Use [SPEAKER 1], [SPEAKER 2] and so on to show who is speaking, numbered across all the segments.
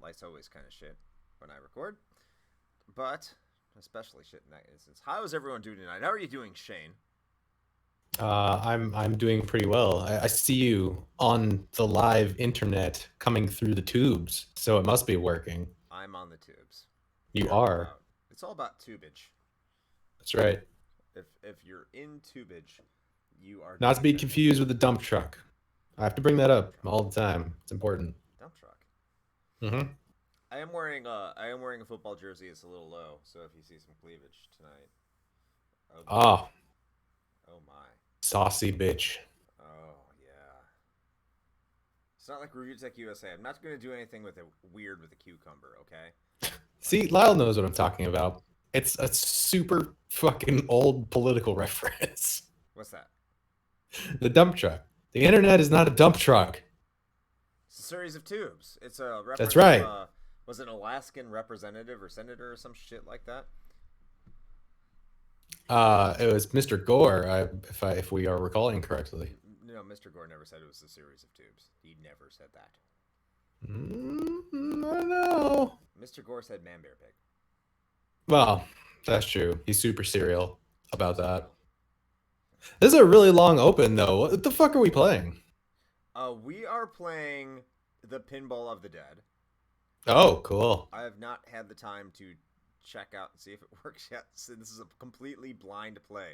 [SPEAKER 1] Light's always kind of shit when I record, but especially shit in that instance. How is everyone doing tonight? How are you doing, Shane?
[SPEAKER 2] I'm doing pretty well. I see you on the live internet coming through the tubes, so it must be working.
[SPEAKER 1] I'm on the tubes.
[SPEAKER 2] You
[SPEAKER 1] You're all
[SPEAKER 2] are.
[SPEAKER 1] out. It's all about tubage.
[SPEAKER 2] That's right.
[SPEAKER 1] If you're in tubage, you are
[SPEAKER 2] Not
[SPEAKER 1] doing
[SPEAKER 2] to be
[SPEAKER 1] fantastic.
[SPEAKER 2] confused with the dump truck. I have to bring that
[SPEAKER 1] Dump
[SPEAKER 2] up
[SPEAKER 1] truck.
[SPEAKER 2] all the time. It's important.
[SPEAKER 1] Dump truck.
[SPEAKER 2] Hmm.
[SPEAKER 1] I am wearing a football jersey. It's a little low, so if you see some cleavage tonight, oh boy,
[SPEAKER 2] Ah,
[SPEAKER 1] oh my,
[SPEAKER 2] saucy bitch.
[SPEAKER 1] oh yeah. It's not like Review Tech USA. I'm not going to do anything with it weird with a cucumber, okay? Like,
[SPEAKER 2] See, Lyle knows what I'm talking about. It's a super fucking old political reference.
[SPEAKER 1] what's that?
[SPEAKER 2] The dump truck. The internet is not a dump truck.
[SPEAKER 1] It's a series of tubes. It's a
[SPEAKER 2] That's
[SPEAKER 1] reference to
[SPEAKER 2] right.
[SPEAKER 1] was it an Alaskan representative or senator or some shit like that?
[SPEAKER 2] It was Mr. Gore, if we are recalling correctly.
[SPEAKER 1] No, Mr. Gore never said it was a series of tubes. He never said that.
[SPEAKER 2] I don't know.
[SPEAKER 1] Mr. Gore said man bear pig.
[SPEAKER 2] Well, that's true. He's super serial about
[SPEAKER 1] Super
[SPEAKER 2] that.
[SPEAKER 1] serial.
[SPEAKER 2] This is a really long open though. What the fuck are we playing?
[SPEAKER 1] We are playing the Pinball of the Dead.
[SPEAKER 2] Oh, cool.
[SPEAKER 1] I have not had the time to check out and see if it works yet. So this is a completely blind play.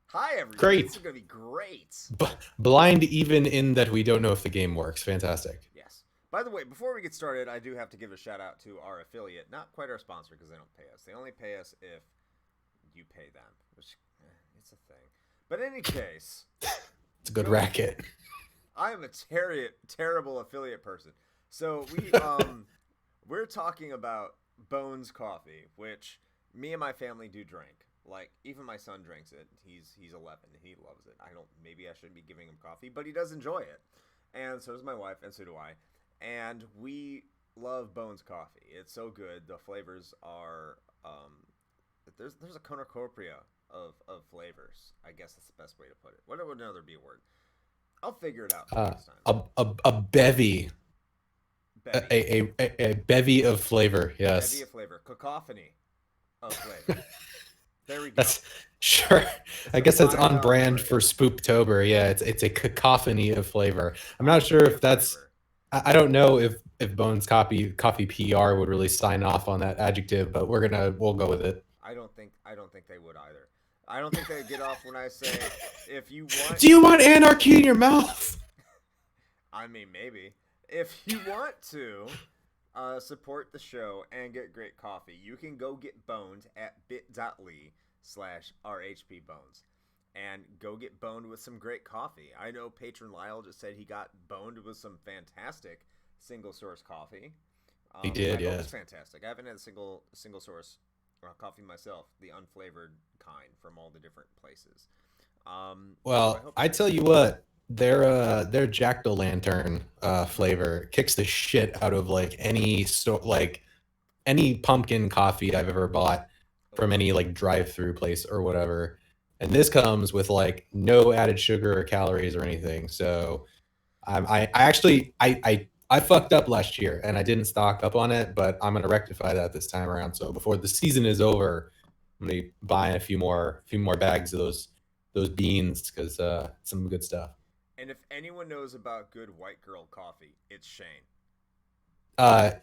[SPEAKER 1] Hi, everybody. This
[SPEAKER 2] Great.
[SPEAKER 1] is going to be great.
[SPEAKER 2] B- blind even in that we don't know if the game works. Fantastic.
[SPEAKER 1] Yes. By the way, before we get started, I do have to give a shout out to our affiliate. Not quite our sponsor because they don't pay us. They only pay us if you pay them, which it's a thing. But in any case,
[SPEAKER 2] It's a good racket.
[SPEAKER 1] I am a terrible affiliate person. So we're talking about Bones Coffee, which me and my family do drink. Like even my son drinks it. He's 11 and he loves it. I don't maybe I shouldn't be giving him coffee, but he does enjoy it. And so does my wife and so do I. And we love Bones Coffee. It's so good. The flavors are there's a cornucopia of flavors. I guess that's the best way to put it. What would another be a word? I'll figure it out for
[SPEAKER 2] Uh,
[SPEAKER 1] next time.
[SPEAKER 2] a bevy,
[SPEAKER 1] Bevy.
[SPEAKER 2] a bevy of flavor.
[SPEAKER 1] Bevy
[SPEAKER 2] Yes.
[SPEAKER 1] of flavor. Cacophony of flavor. There we go.
[SPEAKER 2] That's sure.
[SPEAKER 1] It's
[SPEAKER 2] I
[SPEAKER 1] a
[SPEAKER 2] guess that's on
[SPEAKER 1] $5
[SPEAKER 2] brand
[SPEAKER 1] word.
[SPEAKER 2] for Spooptober. Yeah, it's a cacophony of flavor. I'm not sure
[SPEAKER 1] Cacophony
[SPEAKER 2] if
[SPEAKER 1] of
[SPEAKER 2] that's.
[SPEAKER 1] flavor.
[SPEAKER 2] I don't know if Bones Coffee PR would really sign off on that adjective, but we'll go with it.
[SPEAKER 1] I don't think they would either. I don't think they'd get off when I say if you want.
[SPEAKER 2] Do you want anarchy in your mouth?
[SPEAKER 1] I mean, maybe if you want to support the show and get great coffee, you can go get boned at bit.ly/RHPbones and go get boned with some great coffee. I know patron Lyle just said he got boned with some fantastic single source coffee.
[SPEAKER 2] He
[SPEAKER 1] I
[SPEAKER 2] did,
[SPEAKER 1] hope it's
[SPEAKER 2] yes.
[SPEAKER 1] fantastic. I haven't had a single source coffee myself, the unflavored kind from all the different places. So I
[SPEAKER 2] Well,
[SPEAKER 1] hope it's
[SPEAKER 2] I
[SPEAKER 1] good.
[SPEAKER 2] tell you what, their Jack o' Lantern flavor kicks the shit out of like any pumpkin coffee I've ever bought
[SPEAKER 1] Oh
[SPEAKER 2] from
[SPEAKER 1] yeah.
[SPEAKER 2] any like drive-through place or whatever. And this comes with like no added sugar or calories or anything. So I actually I fucked up last year and I didn't stock up on it, but I'm gonna rectify that this time around. So before the season is over, I'm gonna be buying a few more bags of those beans because some good stuff.
[SPEAKER 1] And if anyone knows about good white girl coffee, it's Shane.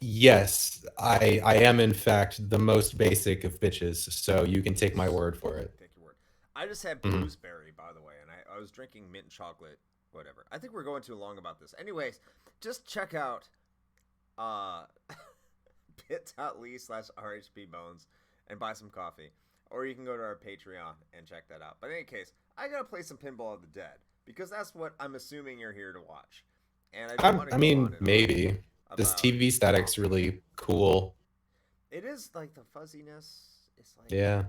[SPEAKER 2] Yes, I am in fact the most basic of bitches, so you can take my word for it.
[SPEAKER 1] Take your word. I just had
[SPEAKER 2] Mhm.
[SPEAKER 1] bluesberry, by the way, and I was drinking mint chocolate, whatever. I think we're going too long about this. Anyways, just check out uh, bit.ly/RHPbones and buy some coffee. Or you can go to our Patreon and check that out. But in any case, I gotta play some Pinball of the Dead because that's what I'm assuming you're here to watch. And I don't want to
[SPEAKER 2] I
[SPEAKER 1] go on
[SPEAKER 2] mean,
[SPEAKER 1] and on
[SPEAKER 2] maybe this
[SPEAKER 1] about
[SPEAKER 2] TV static's
[SPEAKER 1] coffee.
[SPEAKER 2] really cool.
[SPEAKER 1] It is like the fuzziness. It's like
[SPEAKER 2] Yeah,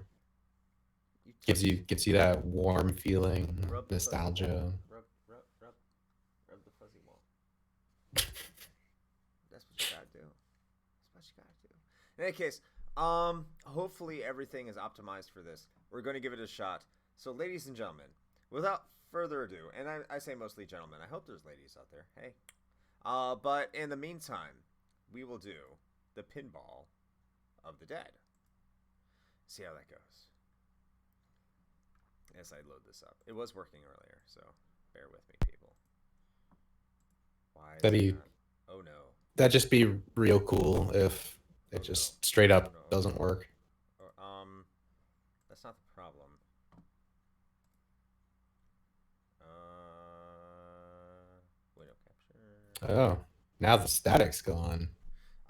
[SPEAKER 1] you
[SPEAKER 2] gives
[SPEAKER 1] touch,
[SPEAKER 2] you gives you that warm feeling,
[SPEAKER 1] rub the fuzzy wall,
[SPEAKER 2] nostalgia.
[SPEAKER 1] rub the fuzzy wall. That's what you gotta do. That's what you gotta do. In any case, hopefully everything is optimized for this. We're going to give it a shot. So, ladies and gentlemen, without further ado, and I say mostly gentlemen. I hope there's ladies out there. Hey, but in the meantime, we will do the Pinball of the Dead. See how that goes. As I load this up. It was working earlier, so bear with me, people. Why is it not? Oh no.
[SPEAKER 2] That'd just be real cool if it just straight up doesn't work.
[SPEAKER 1] That's not the problem. Window capture.
[SPEAKER 2] Oh, now the static's gone.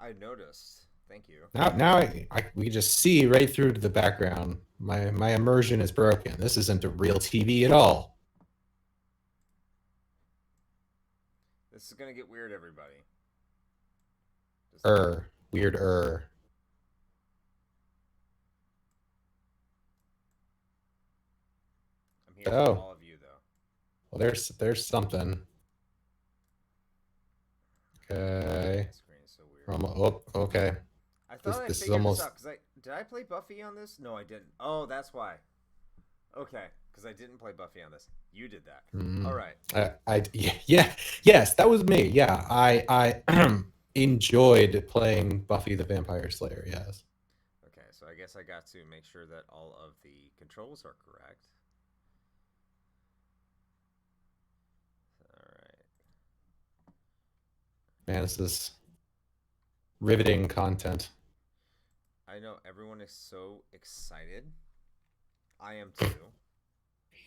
[SPEAKER 1] I noticed. Thank you.
[SPEAKER 2] Now we just see right through to the background. My immersion is broken. This isn't a real TV at all.
[SPEAKER 1] This is gonna get weird, everybody.
[SPEAKER 2] Weird.
[SPEAKER 1] I'm here for all of you, though.
[SPEAKER 2] Well, there's something. Okay.
[SPEAKER 1] The screen is so weird.
[SPEAKER 2] Oh, okay.
[SPEAKER 1] I thought this figured this out, because did I play Buffy on this? No, I didn't. Oh, that's why. Okay, because I didn't play Buffy on this. You did that. All right.
[SPEAKER 2] Yes, that was me. Yeah, I enjoyed playing Buffy the Vampire Slayer. Yes.
[SPEAKER 1] Okay, so I guess I got to make sure that all of the controls are correct. All right.
[SPEAKER 2] Man, this is riveting content.
[SPEAKER 1] I know everyone is so excited. I am too.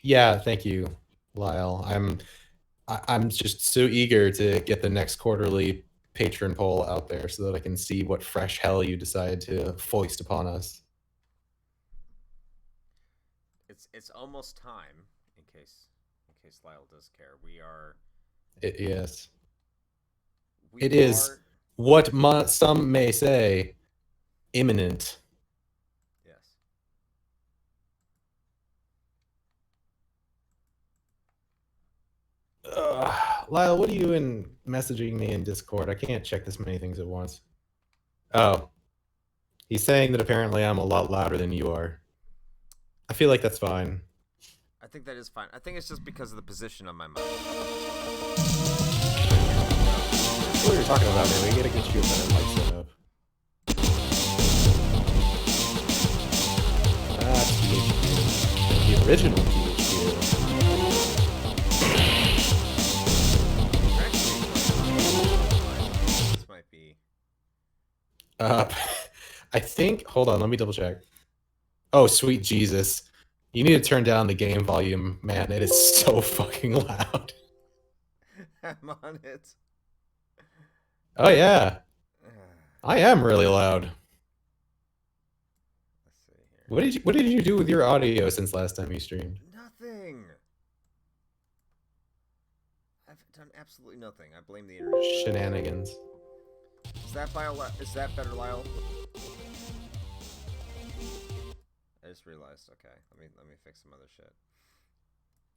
[SPEAKER 2] Yeah, thank you, Lyle. I'm just so eager to get the next quarterly patron poll out there so that I can see what fresh hell you decide to foist upon us.
[SPEAKER 1] It's almost time. In case Lyle does care, we are.
[SPEAKER 2] Yes. It is what some may say imminent.
[SPEAKER 1] Yes.
[SPEAKER 2] Lyle, what are you messaging me in Discord? I can't check this many things at once. Oh. He's saying that apparently I'm a lot louder than you are. I feel like that's fine.
[SPEAKER 1] I think that is fine. I think it's just because of the position of my mic.
[SPEAKER 2] What are you talking about, man? We gotta get you a better mic set up. THQ. The original THQ.
[SPEAKER 1] This might be.
[SPEAKER 2] I think. Hold on, let me double check. Oh, sweet Jesus! You need to turn down the game volume, man. It is so fucking loud.
[SPEAKER 1] I'm on it.
[SPEAKER 2] Oh yeah, I am really loud.
[SPEAKER 1] Let's see here.
[SPEAKER 2] What did you do with your audio since last time you streamed?
[SPEAKER 1] Nothing. I've done absolutely nothing. I blame the internet.
[SPEAKER 2] Shenanigans.
[SPEAKER 1] Is that better, Lyle? I just realized. Okay, let me fix some other shit.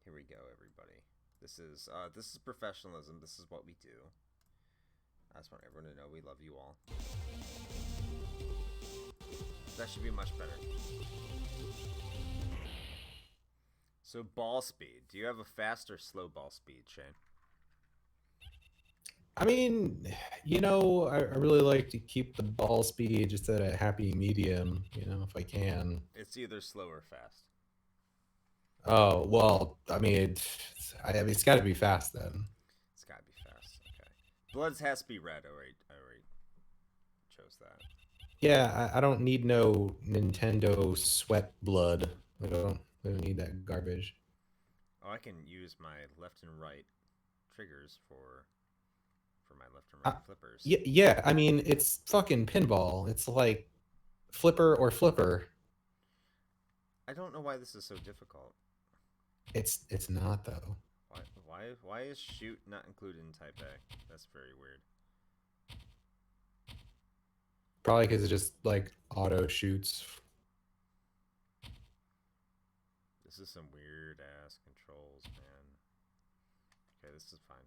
[SPEAKER 1] Here we go, everybody. This is professionalism. This is what we do. I just want everyone to know we love you all. That should be much better. So ball speed. Do you have a fast or slow ball speed, Shane?
[SPEAKER 2] I mean, you know, I really like to keep the ball speed just at a happy medium, you know, if I can.
[SPEAKER 1] It's either slow or fast.
[SPEAKER 2] Oh, well, I mean, it's got to be fast then.
[SPEAKER 1] It's got to be fast. Okay. Bloods has to be red. I already chose that.
[SPEAKER 2] Yeah, I don't need no Nintendo sweat blood. I don't need that garbage.
[SPEAKER 1] Oh, I can use my left and right triggers for my left and right flippers.
[SPEAKER 2] Yeah, I mean, it's fucking pinball. It's like flipper or flipper.
[SPEAKER 1] I don't know why this is so difficult.
[SPEAKER 2] It's not though.
[SPEAKER 1] Why is shoot not included in Type A? That's very weird.
[SPEAKER 2] Probably because it just like auto shoots.
[SPEAKER 1] This is some weird ass controls, man. Okay, this is fine.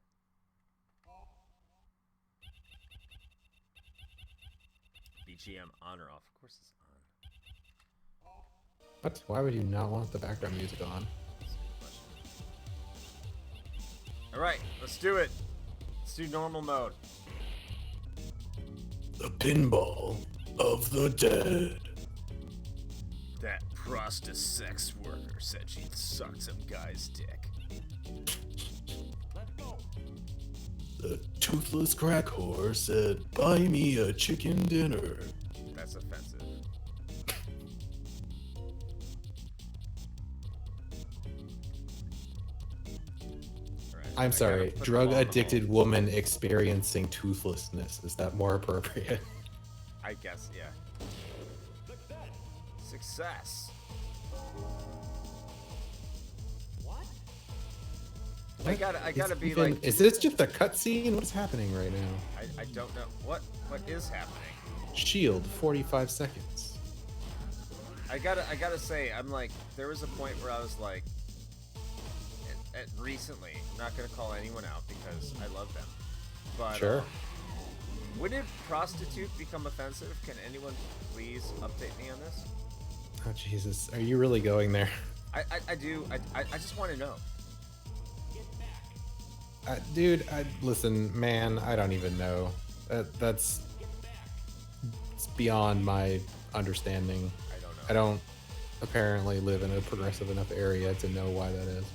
[SPEAKER 1] BGM on or off? Of course it's on.
[SPEAKER 2] What? Why would you not want the background music on?
[SPEAKER 1] Alright, let's do it. Let's do normal mode.
[SPEAKER 2] The pinball of the dead.
[SPEAKER 1] That prosta sex worker said she'd suck some guy's dick.
[SPEAKER 2] The toothless crack whore said, buy me a chicken dinner.
[SPEAKER 1] That's offensive. Right,
[SPEAKER 2] I'm sorry, drug-addicted woman experiencing toothlessness. Is that more appropriate?
[SPEAKER 1] I guess, yeah. Success.
[SPEAKER 3] What?
[SPEAKER 1] I gotta be
[SPEAKER 2] even,
[SPEAKER 1] like.
[SPEAKER 2] is this just a cutscene? What's happening right now?
[SPEAKER 1] I don't know what is happening.
[SPEAKER 2] Shield, 45 seconds.
[SPEAKER 1] I gotta say, I'm like, there was a point where I was like, recently, I'm not gonna call anyone out because I love them, but
[SPEAKER 2] Sure.
[SPEAKER 1] When did prostitute become offensive? Can anyone please update me on this?
[SPEAKER 2] Oh Jesus, are you really going there?
[SPEAKER 1] I do. I just want to know.
[SPEAKER 2] Dude, listen, man, I don't even know. That's it's beyond my understanding.
[SPEAKER 1] I don't know.
[SPEAKER 2] I don't apparently live in a progressive enough area to know why that is.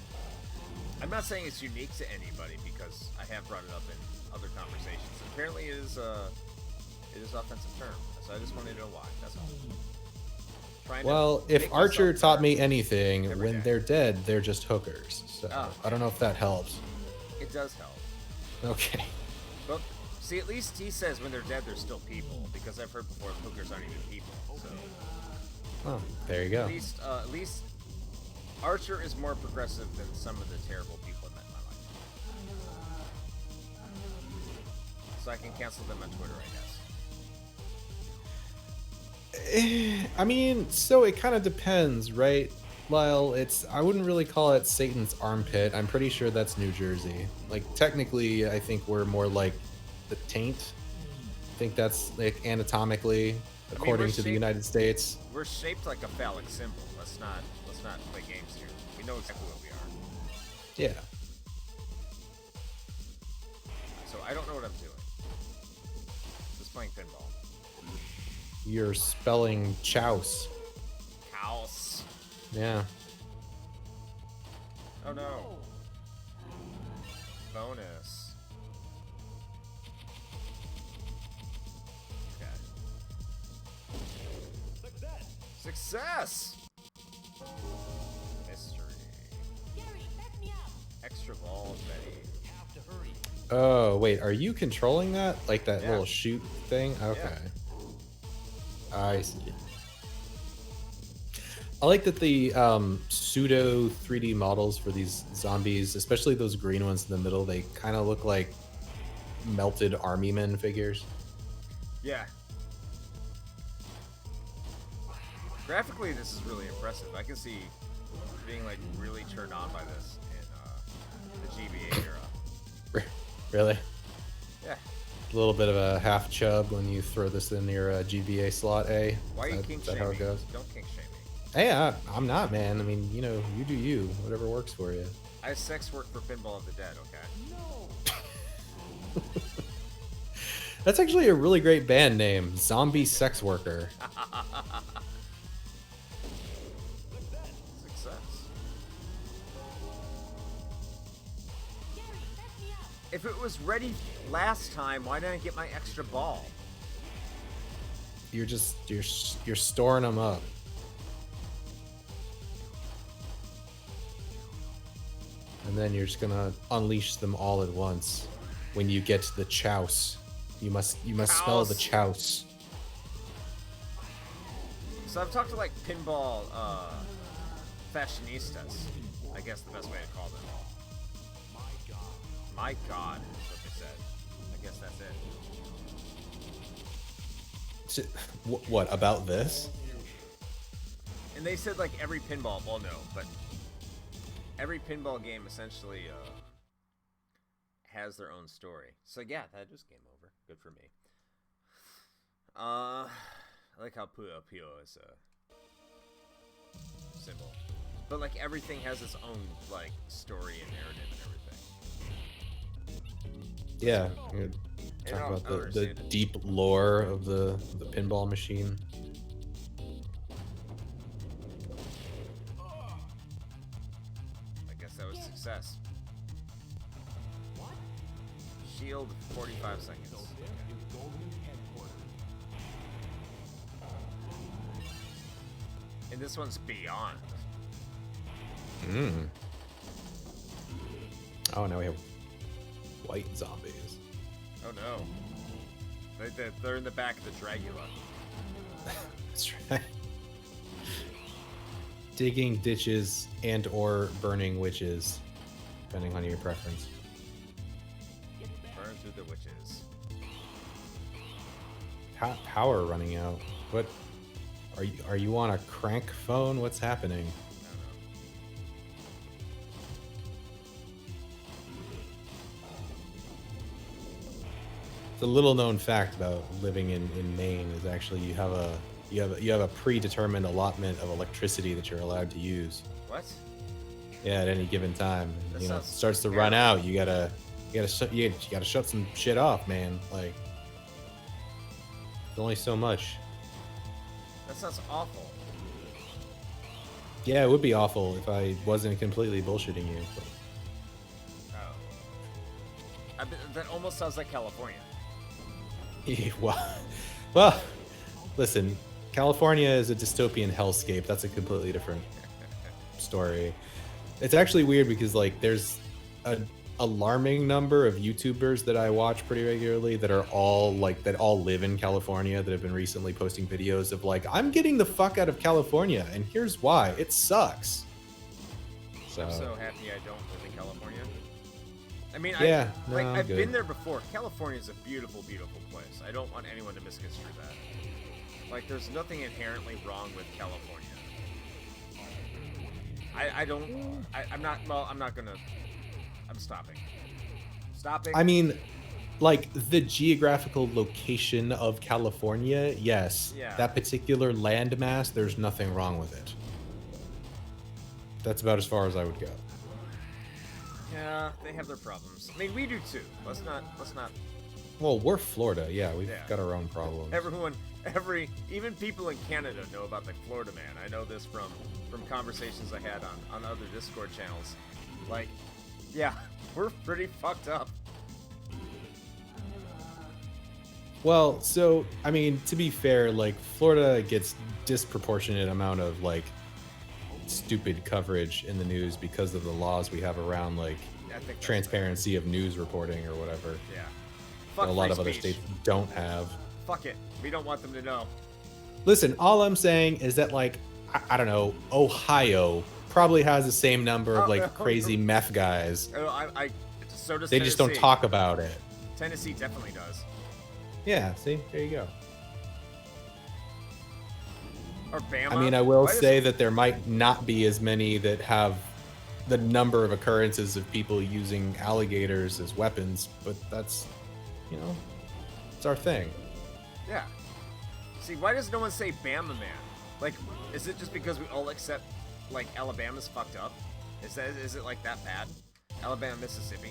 [SPEAKER 1] I'm not saying it's unique to anybody because I have brought it up in other conversations. Apparently, it is offensive term. So I just wanted to know why. That's all.
[SPEAKER 2] Well, if Archer taught me anything, when they're dead, they're just hookers. So I don't know if that helps.
[SPEAKER 1] It does help.
[SPEAKER 2] Okay.
[SPEAKER 1] But see, at least he says when they're dead, they're still people. Because I've heard before, hookers aren't even people. So.
[SPEAKER 2] Oh, there you go.
[SPEAKER 1] At least Archer is more progressive than some of the terrible people I've met in my life. So I can cancel them on Twitter, I guess.
[SPEAKER 2] I mean, so it kind of depends, right? Lyle, I wouldn't really call it Satan's armpit. I'm pretty sure that's New Jersey. Like, technically, I think we're more like the taint. I think that's, like, anatomically, according to the United States.
[SPEAKER 1] We're shaped like a phallic symbol. Let's not play games here. We know exactly what we are.
[SPEAKER 2] Yeah.
[SPEAKER 1] So I don't know what I'm doing. Just playing pinball.
[SPEAKER 2] You're spelling chouse.
[SPEAKER 1] House.
[SPEAKER 2] Yeah.
[SPEAKER 1] Oh no. Bonus. Okay. Success! Mystery.
[SPEAKER 3] Gary, back me up.
[SPEAKER 1] Extra balls ready.
[SPEAKER 3] Have to hurry.
[SPEAKER 2] Oh, wait, are you controlling that? Like that
[SPEAKER 1] Yeah.
[SPEAKER 2] little shoot thing? Okay.
[SPEAKER 1] Yeah.
[SPEAKER 2] I see. I like that the pseudo 3D models for these zombies, especially those green ones in the middle, they kind of look like melted army men figures.
[SPEAKER 1] Yeah. Graphically, this is really impressive. I can see being like really turned on by this in the GBA era.
[SPEAKER 2] Really?
[SPEAKER 1] Yeah.
[SPEAKER 2] A little bit of a half chub when you throw this in your GBA slot A.
[SPEAKER 1] Why are you kink
[SPEAKER 2] Is that
[SPEAKER 1] shaming?
[SPEAKER 2] how it goes?
[SPEAKER 1] Don't kink shame me.
[SPEAKER 2] Hey, I'm not, man. I mean, you know, you do you. Whatever works for you.
[SPEAKER 1] I sex work for Pinball of the Dead, okay?
[SPEAKER 3] No.
[SPEAKER 2] That's actually a really great band name, Zombie Sex Worker.
[SPEAKER 1] Success.
[SPEAKER 3] Gary, back me up.
[SPEAKER 1] If it was ready last time, why didn't I get my extra ball?
[SPEAKER 2] You're storing them up. And then you're just gonna unleash them all at once. When you get to the chouse, you must spell the chouse.
[SPEAKER 1] So I've talked to like pinball fashionistas. I guess the best way to call them. My God, is what they said. I guess that's it.
[SPEAKER 2] What about this?
[SPEAKER 1] And they said like every pinball, well no, but every pinball game essentially has their own story. So yeah, that is game over. Good for me. I like how Puyo Puyo is a symbol. But like everything has its own like story and narrative and everything.
[SPEAKER 2] Yeah,
[SPEAKER 1] I
[SPEAKER 2] Talk
[SPEAKER 1] don't
[SPEAKER 2] about the
[SPEAKER 1] understand it.
[SPEAKER 2] deep lore of the pinball machine.
[SPEAKER 1] I guess that was success. Shield 45 seconds. And this one's beyond.
[SPEAKER 2] Mm. Oh, now we have white zombies.
[SPEAKER 1] Oh no. They're in the back of the Dragula.
[SPEAKER 2] That's right. Digging ditches and or burning witches, depending on your preference.
[SPEAKER 1] Burn through the witches.
[SPEAKER 2] Power running out. What? Are you on a crank phone? What's happening?
[SPEAKER 1] No, no.
[SPEAKER 2] It's a little known fact about living in Maine is actually you have a predetermined allotment of electricity that you're allowed to use.
[SPEAKER 1] What?
[SPEAKER 2] Yeah, at any given time.
[SPEAKER 1] That
[SPEAKER 2] You know, it
[SPEAKER 1] sounds
[SPEAKER 2] starts to run
[SPEAKER 1] terrible.
[SPEAKER 2] out. You gotta shut some shit off, man. Like, there's only so much.
[SPEAKER 1] That sounds awful.
[SPEAKER 2] Yeah, it would be awful if I wasn't completely bullshitting you. But
[SPEAKER 1] Oh. That almost sounds like California.
[SPEAKER 2] well, listen, California is a dystopian hellscape. That's a completely different story. It's actually weird because like there's an alarming number of YouTubers that I watch pretty regularly that are all that all live in California that have been recently posting videos of like, I'm getting the fuck out of California and here's why. It sucks.
[SPEAKER 1] I'm so happy I don't live in California. I mean,
[SPEAKER 2] Yeah,
[SPEAKER 1] I've
[SPEAKER 2] good.
[SPEAKER 1] been there before. California is a beautiful, beautiful place. I don't want anyone to misconstrue that. Like, there's nothing inherently wrong with California. I'm stopping. Stopping.
[SPEAKER 2] I mean, like the geographical location of California, yes.
[SPEAKER 1] Yeah.
[SPEAKER 2] That particular landmass, there's nothing wrong with it. That's about as far as I would go.
[SPEAKER 1] Yeah, they have their problems. I mean, we do too. Let's not.
[SPEAKER 2] Well, we're Florida, yeah. We've
[SPEAKER 1] Yeah.
[SPEAKER 2] got our own problems.
[SPEAKER 1] Even people in Canada know about the Florida man. I know this from conversations I had on other Discord channels. Like, yeah, we're pretty fucked up.
[SPEAKER 2] Well, so I mean, to be fair, like Florida gets disproportionate amount of like stupid coverage in the news because of the laws we have around like
[SPEAKER 1] I think that's
[SPEAKER 2] transparency of news reporting or whatever.
[SPEAKER 1] fair. Yeah.
[SPEAKER 2] That
[SPEAKER 1] Fuck
[SPEAKER 2] a lot
[SPEAKER 1] free
[SPEAKER 2] of other
[SPEAKER 1] speech.
[SPEAKER 2] states don't have.
[SPEAKER 1] Fuck it. We don't want them to know.
[SPEAKER 2] Listen, all I'm saying is that like I don't know, Ohio probably has the same number of like crazy meth guys.
[SPEAKER 1] So does
[SPEAKER 2] They just don't
[SPEAKER 1] Tennessee.
[SPEAKER 2] talk about it.
[SPEAKER 1] Tennessee definitely does.
[SPEAKER 2] Yeah, see, there you go.
[SPEAKER 1] Or Bama.
[SPEAKER 2] I mean, I will
[SPEAKER 1] Why does-
[SPEAKER 2] say that there might not be as many that have the number of occurrences of people using alligators as weapons, but that's, you know, it's our thing.
[SPEAKER 1] Yeah. See, why does no one say Bama man? Like, is it just because we all accept, like, Alabama's fucked up? Is it like that bad? Alabama, Mississippi?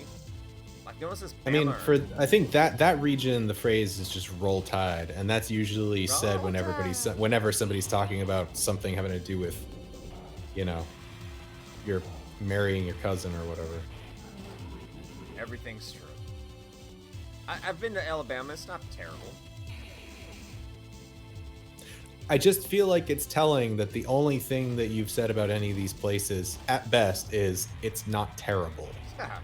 [SPEAKER 1] Like, no one says Bama.
[SPEAKER 2] I mean,
[SPEAKER 1] or-
[SPEAKER 2] I think that region, the phrase is just "roll tide," and that's usually said
[SPEAKER 1] Roll Tide.
[SPEAKER 2] whenever somebody's talking about something having to do with, you know, you're marrying your cousin or whatever.
[SPEAKER 1] Everything's true. I've been to Alabama. It's not terrible.
[SPEAKER 2] I just feel like it's telling that the only thing that you've said about any of these places, at best, is it's not terrible.
[SPEAKER 1] Yeah.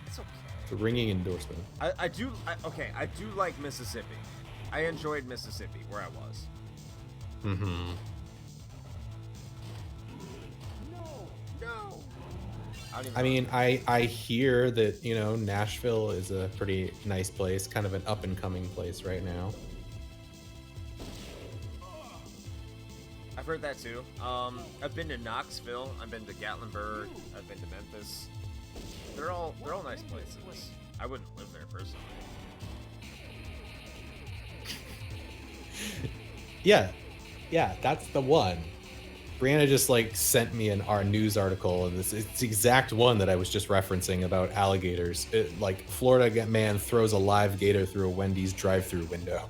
[SPEAKER 1] It's okay.
[SPEAKER 2] It's a ringing endorsement.
[SPEAKER 1] I do like Mississippi. I enjoyed Mississippi, where I was.
[SPEAKER 2] Mm-hmm.
[SPEAKER 1] No.
[SPEAKER 2] I mean, I hear that, you know, Nashville is a pretty nice place, kind of an up-and-coming place right now.
[SPEAKER 1] I've heard that too. I've been to Knoxville. I've been to Gatlinburg. I've been to Memphis. They're all nice places. I wouldn't live there personally.
[SPEAKER 2] Yeah, that's the one. Brianna just like sent me our news article, and it's the exact one that I was just referencing about alligators. Like Florida man throws a live gator through a Wendy's drive-through window.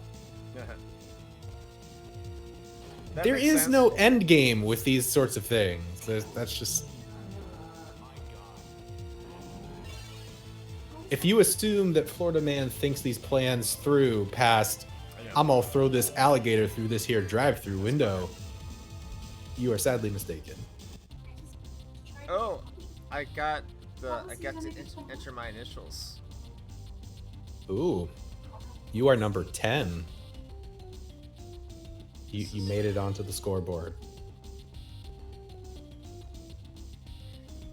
[SPEAKER 1] That
[SPEAKER 2] There
[SPEAKER 1] makes
[SPEAKER 2] is
[SPEAKER 1] sense.
[SPEAKER 2] no end game with these sorts of things. That's just. If you assume that Florida man thinks these plans through past, I'm gonna throw this alligator through this here drive-through window, you are sadly mistaken.
[SPEAKER 1] Oh, I got to enter my initials.
[SPEAKER 2] Ooh, you are number 10. You made it onto the scoreboard.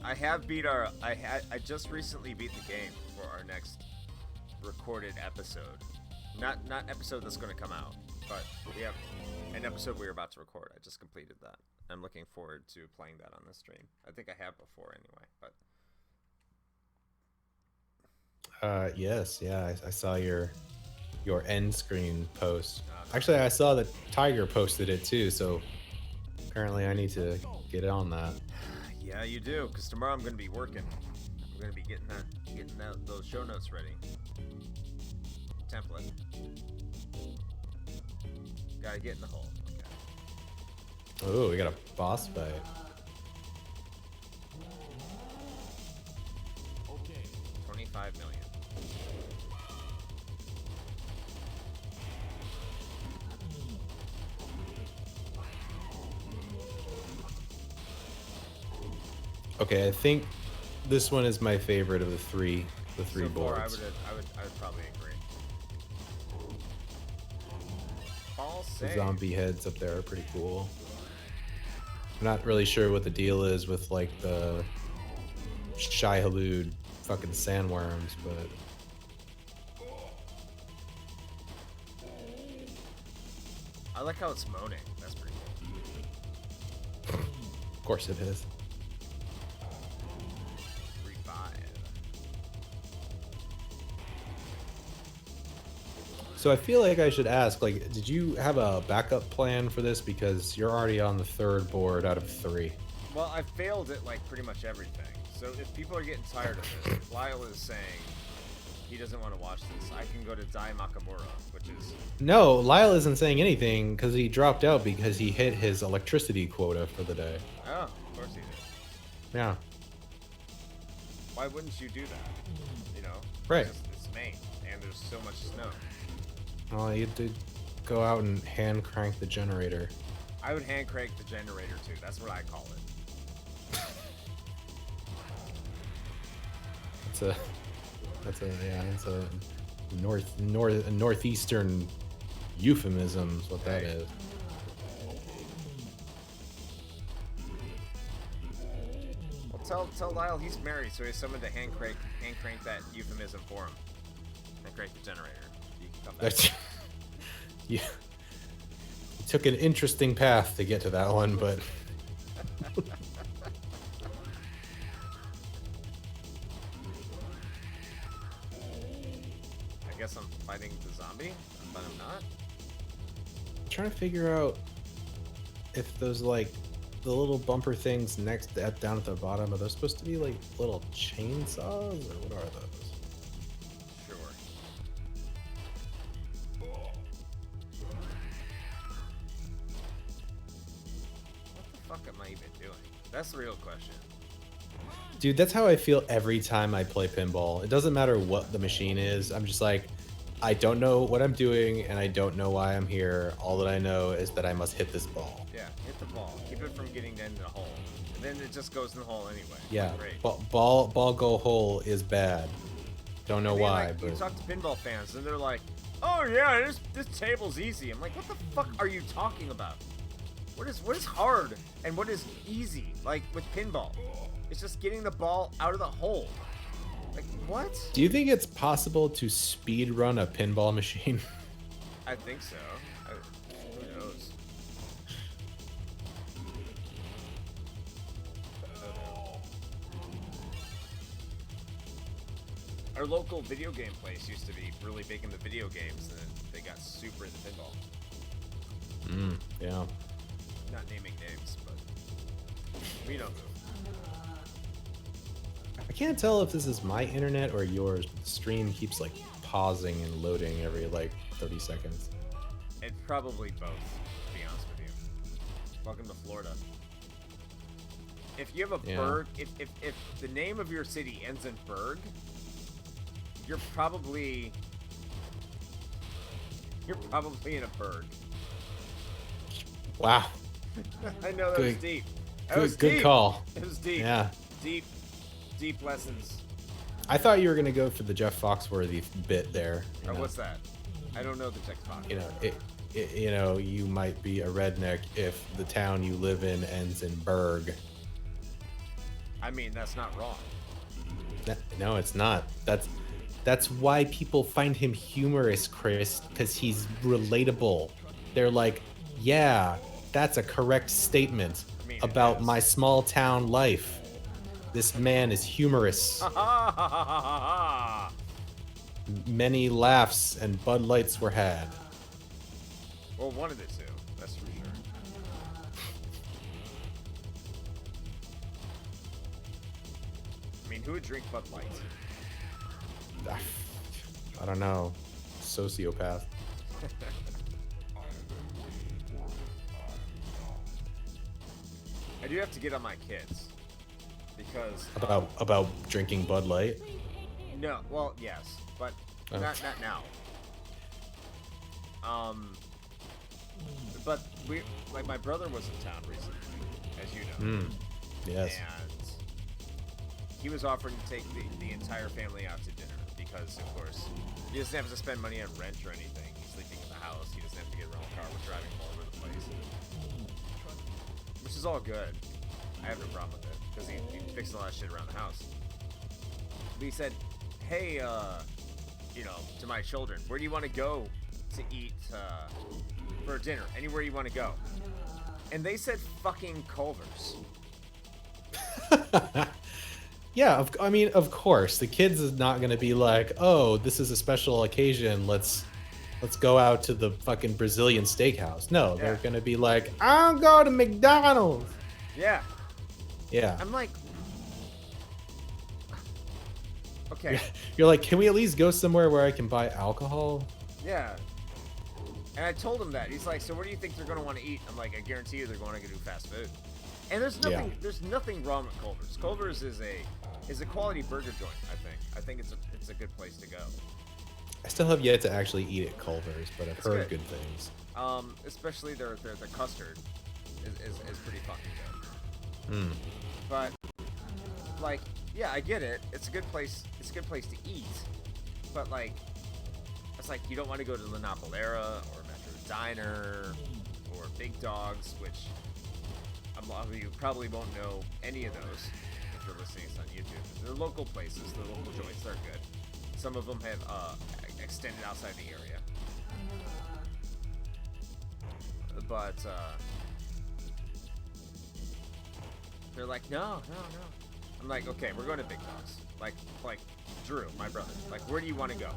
[SPEAKER 1] I have beat our. I just recently beat the game for our next recorded episode. Not episode that's going to come out, but we have an episode we're about to record. I just completed that. I'm looking forward to playing that on this stream. I think I have before anyway, but.
[SPEAKER 2] Yes, yeah, I saw your end screen post. Actually, I saw that Tiger posted it too, so apparently I need to get on that.
[SPEAKER 1] Yeah, you do, because tomorrow I'm going to be working. I'm going to be getting those show notes ready. Template. Gotta get in the hole. Okay.
[SPEAKER 2] Oh, we got a boss fight.
[SPEAKER 3] Okay.
[SPEAKER 1] 25 million.
[SPEAKER 2] Okay, I think this one is my favorite of the three
[SPEAKER 1] So far,
[SPEAKER 2] boards.
[SPEAKER 1] I would probably agree. Ball
[SPEAKER 2] The
[SPEAKER 1] save.
[SPEAKER 2] zombie heads up there are pretty cool. I'm not really sure what the deal is with like the Shai Halud fucking sandworms, but
[SPEAKER 1] I like how it's moaning. That's pretty cool.
[SPEAKER 2] of course it is.
[SPEAKER 1] Revive.
[SPEAKER 2] So I feel like I should ask, like, did you have a backup plan for this? Because you're already on the third board out of 3.
[SPEAKER 1] Well, I failed at like pretty much everything. So if people are getting tired of it, Lyle is saying he doesn't want to watch this. I can go to Dai Makamura, which is
[SPEAKER 2] No, Lyle isn't saying anything because he dropped out because he hit his electricity quota for the day.
[SPEAKER 1] oh, of course he did.
[SPEAKER 2] Yeah.
[SPEAKER 1] Why wouldn't you do that? You know,
[SPEAKER 2] Right.
[SPEAKER 1] It's Maine, and there's so much snow.
[SPEAKER 2] Well, you did go out and hand crank the generator.
[SPEAKER 1] I would hand crank the generator too. That's what I call it.
[SPEAKER 2] That's a northeastern euphemism is what that
[SPEAKER 1] Hey.
[SPEAKER 2] is.
[SPEAKER 1] Well, tell Lyle he's married, so he has someone to hand crank that euphemism for him. Hand crank the generator. You can come back.
[SPEAKER 2] That's yeah. You took an interesting path to get to that one, but
[SPEAKER 1] I guess I'm fighting the zombie, but I'm not.
[SPEAKER 2] I'm trying to figure out if those like the little bumper things down at the bottom, are those supposed to be like little chainsaws or what are those?
[SPEAKER 1] Sure. What the fuck am I even doing? That's the real question.
[SPEAKER 2] Dude, that's how I feel every time I play pinball. It doesn't matter what the machine is. I'm just like, I don't know what I'm doing and I don't know why I'm here. All that I know is that I must hit this ball.
[SPEAKER 1] Yeah, hit the ball. Keep it from getting in the hole. And then it just goes in the hole anyway.
[SPEAKER 2] Yeah,
[SPEAKER 1] Great.
[SPEAKER 2] ball go hole is bad. Don't know
[SPEAKER 1] I mean,
[SPEAKER 2] why,
[SPEAKER 1] like,
[SPEAKER 2] but
[SPEAKER 1] you talk to pinball fans and they're like, "Oh yeah, this table's easy." I'm like, "What the fuck are you talking about? What is hard and what is easy? Like with pinball, it's just getting the ball out of the hole. Like what?
[SPEAKER 2] do you think it's possible to speed run a pinball machine?
[SPEAKER 1] I think so. Who knows? Our local video game place used to be really big into video games, and then they got super into pinball.
[SPEAKER 2] Yeah.
[SPEAKER 1] Not naming names, but We don't move.
[SPEAKER 2] I can't tell if this is my internet or yours, but the stream keeps like pausing and loading every like 30 seconds.
[SPEAKER 1] It's probably both, to be honest with you. Welcome to Florida. If you have a
[SPEAKER 2] Yeah.
[SPEAKER 1] Berg, if the name of your city ends in Berg, you're probably in a Berg.
[SPEAKER 2] Wow.
[SPEAKER 1] I know that was
[SPEAKER 2] Good-
[SPEAKER 1] deep. That was
[SPEAKER 2] Good
[SPEAKER 1] deep.
[SPEAKER 2] call.
[SPEAKER 1] It was deep.
[SPEAKER 2] Yeah.
[SPEAKER 1] Deep lessons.
[SPEAKER 2] I thought you were gonna go for the Jeff Foxworthy bit there. You know?
[SPEAKER 1] What's that? I don't know the text box.
[SPEAKER 2] You know, you know, you might be a redneck if the town you live in ends in Berg.
[SPEAKER 1] I mean, that's not wrong.
[SPEAKER 2] No, it's not. That's why people find him humorous, Chris, because he's relatable. They're like, yeah, that's a correct statement
[SPEAKER 1] I mean, it
[SPEAKER 2] about
[SPEAKER 1] is.
[SPEAKER 2] my small town life. This man is humorous.
[SPEAKER 1] Ha ha ha ha ha ha!
[SPEAKER 2] Many laughs and Bud Lights were had.
[SPEAKER 1] Well, one of the two, that's for sure. I mean, who would drink Bud Light?
[SPEAKER 2] I don't know. Sociopath.
[SPEAKER 1] I do have to get on my kids because
[SPEAKER 2] About drinking Bud Light.
[SPEAKER 1] no, well, yes, but
[SPEAKER 2] Oh.
[SPEAKER 1] not now. But like my brother was in town recently, as you know,
[SPEAKER 2] Yes.
[SPEAKER 1] and he was offering to take the entire family out to dinner because, of course, he doesn't have to spend money on rent or anything. He's sleeping in the house. He doesn't have to get a rental car. We're driving all over the place, which is all good. I have no problem with it because he fixed a lot of shit around the house. But he said, "Hey, you know, to my children, where do you want to go to eat for dinner? Anywhere you want to go?" And they said, "Fucking Culver's."
[SPEAKER 2] Yeah, I mean, of course, the kids is not gonna be like, "Oh, this is a special occasion. Let's go out to the fucking Brazilian steakhouse." No, they're
[SPEAKER 1] Yeah.
[SPEAKER 2] gonna be like, "I'll go to McDonald's."
[SPEAKER 1] Yeah,
[SPEAKER 2] Yeah,
[SPEAKER 1] I'm like, okay,
[SPEAKER 2] you're like, "Can we at least go somewhere where I can buy alcohol?"
[SPEAKER 1] yeah. And I told him that. He's like, "So where do you think they're gonna want to eat?" I'm like, "I guarantee you they're going to do fast food." And there's nothing,
[SPEAKER 2] Yeah.
[SPEAKER 1] there's nothing wrong with Culver's. Culver's is a quality burger joint. I think it's a good place to go.
[SPEAKER 2] I still have yet to actually eat at Culver's, but I've
[SPEAKER 1] It's
[SPEAKER 2] heard
[SPEAKER 1] good.
[SPEAKER 2] good things.
[SPEAKER 1] Especially their custard is pretty fucking good.
[SPEAKER 2] Hmm.
[SPEAKER 1] But like, yeah, I get it. It's a good place. It's a good place to eat. But like, it's like you don't want to go to La Nopalera or Metro Diner or Big Dogs, which a lot of you probably won't know any of those if you're listening to this on YouTube. They're local places. They're local joints. They're good. Some of them have extended outside the area. But they're like, no. I'm like, okay, we're going to Big Dogs. Like Drew, my brother. Like, where do you want to go?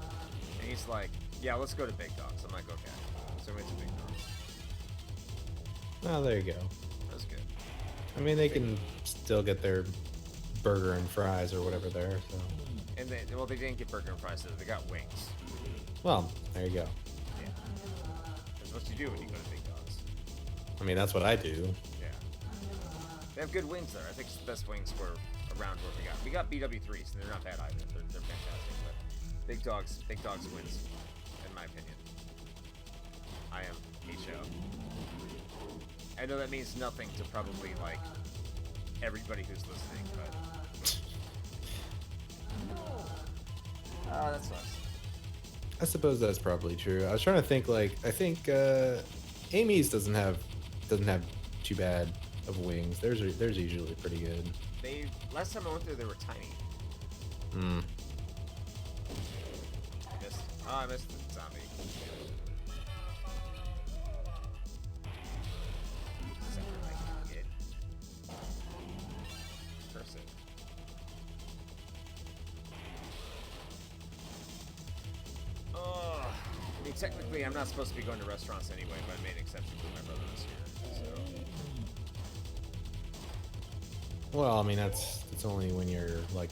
[SPEAKER 1] And he's like, yeah, let's go to Big Dogs. I'm like, okay. So we went to Big Dogs.
[SPEAKER 2] Oh, there you go.
[SPEAKER 1] That was good.
[SPEAKER 2] I mean, they can still get their burger and fries or whatever there. So,
[SPEAKER 1] And they didn't get burger and fries. They got wings.
[SPEAKER 2] well, there you go.
[SPEAKER 1] Yeah. That's what you do when you go to Big Dogs.
[SPEAKER 2] I mean, that's what I do.
[SPEAKER 1] Yeah. They have good wings there. I think it's the best wings were around what we got. We got BW3s, and they're not bad either. They're fantastic. But Big Dogs wins, in my opinion. I am H.O. I know that means nothing to probably, like, everybody who's listening, but... that sucks.
[SPEAKER 2] I suppose that's probably true. I was trying to think, like, I think Amy's doesn't have too bad of wings. Theirs usually pretty good.
[SPEAKER 1] Last time I went there, they were tiny.
[SPEAKER 2] Hmm.
[SPEAKER 1] I missed the zombie. Except for, like, it. Curse it. Ugh. I mean, technically, I'm not supposed to be going to restaurants anyway, but I made an exception for my brother this year, so...
[SPEAKER 2] Well, I mean that's only when you're like,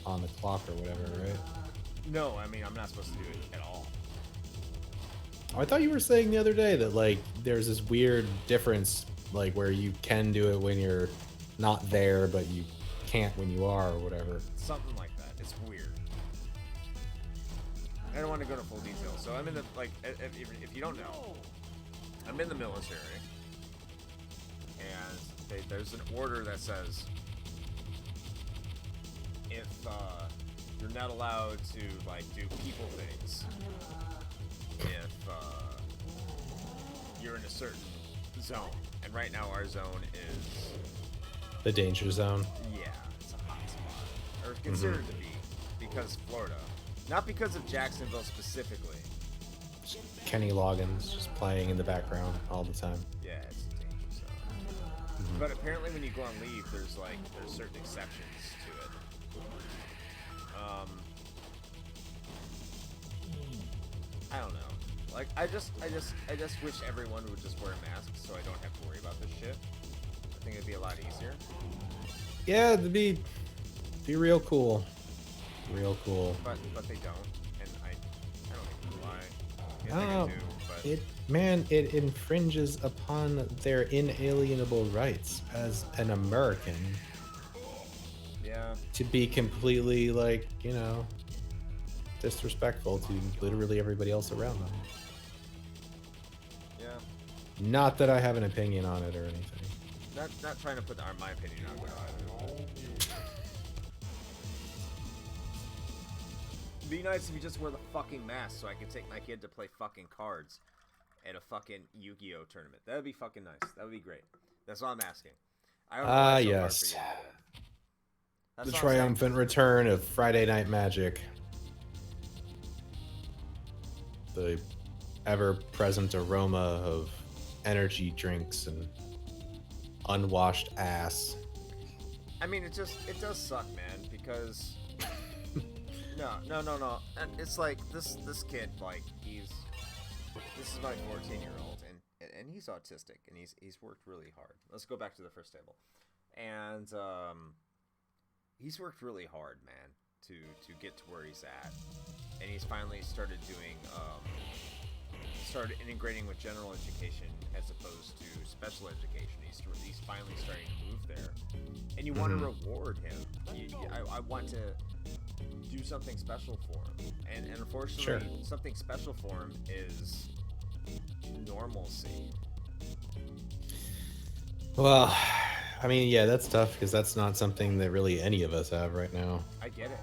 [SPEAKER 2] on the clock or whatever, right?
[SPEAKER 1] No, I mean I'm not supposed to do it at all.
[SPEAKER 2] Oh, I thought you were saying the other day that like there's this weird difference, like where you can do it when you're not there, but you can't when you are, or whatever.
[SPEAKER 1] Something like that. It's weird. I don't want to go into full detail. So I'm in the if you don't know, I'm in the military, and there's an order that says if you're not allowed to like do people things if you're in a certain zone, and right now our zone is
[SPEAKER 2] The danger zone.
[SPEAKER 1] yeah, it's a hot spot, or considered to be, because Florida, not because of Jacksonville specifically.
[SPEAKER 2] Kenny Loggins just playing in the background all the time.
[SPEAKER 1] Yeah, it's a danger zone. But apparently, when you go on leave, there's certain exceptions to it. I don't know. Like, I just wish everyone would just wear a mask so I don't have to worry about this shit. I think it'd be a lot easier.
[SPEAKER 2] Yeah, it'd be real cool. Real cool.
[SPEAKER 1] But they don't, and I don't know why. I think I do, but
[SPEAKER 2] It infringes upon their inalienable rights as an American
[SPEAKER 1] yeah.
[SPEAKER 2] to be completely like, disrespectful to literally everybody else around them.
[SPEAKER 1] Yeah.
[SPEAKER 2] Not that I have an opinion on it or anything.
[SPEAKER 1] Not trying to put my opinion out there either. It'd be nice if you just wear the fucking mask so I could take my kid to play fucking cards at a fucking Yu-Gi-Oh tournament. That would be fucking nice. That would be great. That's all I'm asking. I don't know why it's so hard for
[SPEAKER 2] Yes.
[SPEAKER 1] you to do that. That's
[SPEAKER 2] The
[SPEAKER 1] all I'm saying.
[SPEAKER 2] triumphant return of Friday Night Magic. The ever-present aroma of energy drinks and unwashed ass.
[SPEAKER 1] I mean, it does suck, man, because no. And it's like this kid, like this is my 14-year-old, and he's autistic, and he's worked really hard. Let's go back to the first table, and he's worked really hard, man, to get to where he's at, and he's finally started integrating with general education as opposed to special education. He's finally starting to move there, and you want to reward him. I want to do something special for him, and unfortunately,
[SPEAKER 2] Sure.
[SPEAKER 1] something special for him is normalcy.
[SPEAKER 2] Well, I mean, yeah, that's tough because that's not something that really any of us have right now.
[SPEAKER 1] I get it,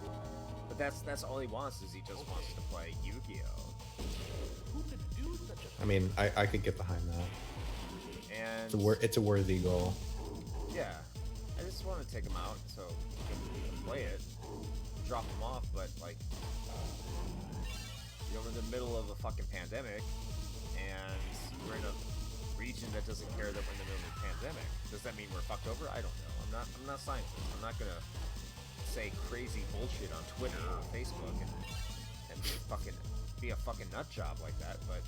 [SPEAKER 1] but that's all he wants, is he just wants to play Yu-Gi-Oh.
[SPEAKER 3] Who could do such a
[SPEAKER 2] I mean, I could get behind that.
[SPEAKER 1] And
[SPEAKER 2] It's a worthy goal.
[SPEAKER 1] yeah, I just want to take him out so he can play it, drop him off, but like, you're in the middle of a fucking pandemic, and we're in a region that doesn't care that we're in the middle of a pandemic. Does that mean we're fucked over? I don't know. I'm not a scientist. I'm not gonna say crazy bullshit on Twitter or Facebook and be a fucking nut job like that. But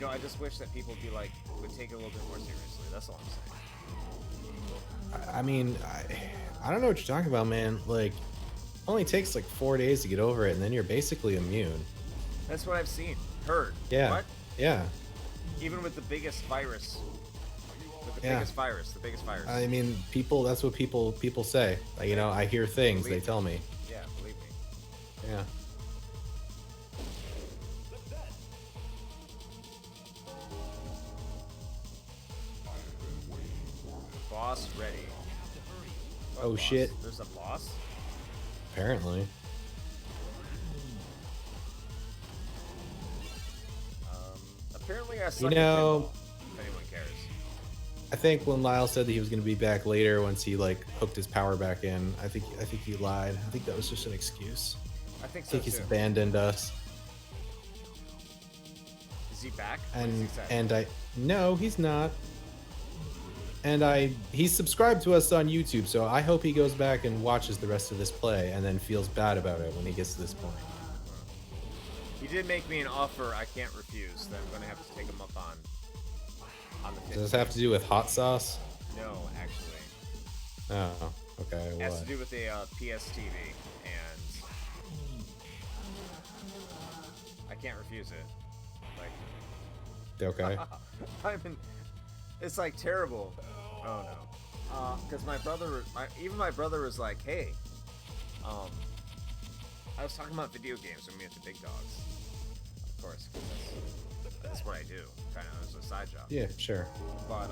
[SPEAKER 1] I just wish that people would take it a little bit more seriously. That's all I'm saying.
[SPEAKER 2] I mean, I don't know what you're talking about, man. Like, it only takes like 4 days to get over it, and then you're basically immune.
[SPEAKER 1] That's what I've seen, heard.
[SPEAKER 2] Yeah.
[SPEAKER 1] What?
[SPEAKER 2] Yeah.
[SPEAKER 1] Even with the biggest virus.
[SPEAKER 2] Yeah.
[SPEAKER 1] The biggest virus.
[SPEAKER 2] I mean, that's what people say. Like, I hear things, they tell me.
[SPEAKER 1] Yeah, believe me.
[SPEAKER 2] Yeah.
[SPEAKER 1] Boss ready. What
[SPEAKER 2] Oh,
[SPEAKER 1] boss?
[SPEAKER 2] shit.
[SPEAKER 1] There's a boss?
[SPEAKER 2] Apparently.
[SPEAKER 1] Apparently I suck
[SPEAKER 2] You
[SPEAKER 1] at
[SPEAKER 2] know-
[SPEAKER 1] pinball, if anyone cares.
[SPEAKER 2] I think when Lyle said that he was going to be back later once he hooked his power back in, I think he lied. I think that was just an excuse.
[SPEAKER 1] I think
[SPEAKER 2] I
[SPEAKER 1] so
[SPEAKER 2] think he's
[SPEAKER 1] too.
[SPEAKER 2] abandoned us.
[SPEAKER 1] Is he back? What does he say?
[SPEAKER 2] And no, he's not. And he's subscribed to us on YouTube, so I hope he goes back and watches the rest of this play and then feels bad about it when he gets to this point.
[SPEAKER 1] He did make me an offer I can't refuse that I'm going to have to take him up on the
[SPEAKER 2] Does this have to do with hot sauce?
[SPEAKER 1] No, actually.
[SPEAKER 2] Oh. Okay,
[SPEAKER 1] It has
[SPEAKER 2] what?
[SPEAKER 1] to do with a PS TV, and I can't refuse it. Like,
[SPEAKER 2] Okay.
[SPEAKER 1] I mean, it's like terrible. Oh no, because my brother, even my brother was like, "Hey, I was talking about video games with me at the big dogs." Of course, 'cause that's what I do, kind of as a side job.
[SPEAKER 2] Yeah, sure.
[SPEAKER 1] But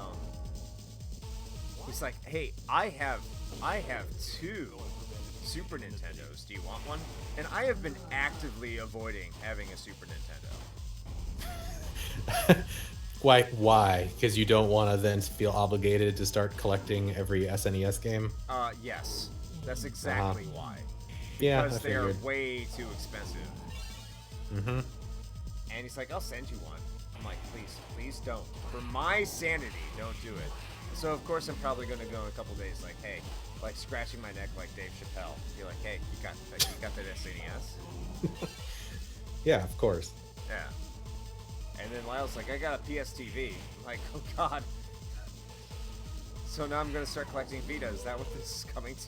[SPEAKER 1] he's like, "Hey, I have 2 Super Nintendos. Do you want one?" And I have been actively avoiding having a Super Nintendo.
[SPEAKER 2] Why? Because you don't want to then feel obligated to start collecting every SNES game?
[SPEAKER 1] Yes, that's exactly why.
[SPEAKER 2] Yeah,
[SPEAKER 1] Because
[SPEAKER 2] I
[SPEAKER 1] they are
[SPEAKER 2] figured.
[SPEAKER 1] way too expensive.
[SPEAKER 2] Mm-hmm.
[SPEAKER 1] And he's like, "I'll send you one." I'm like, please don't. For my sanity, don't do it. So of course I'm probably gonna go in a couple days, like, hey, like scratching my neck like Dave Chappelle. Be like, "Hey, you got that SNES?"
[SPEAKER 2] Yeah, of course.
[SPEAKER 1] Yeah. And then Lyle's like, "I got a PS TV." I'm like, "Oh God." So now I'm gonna start collecting Vita. Is that what this is coming to?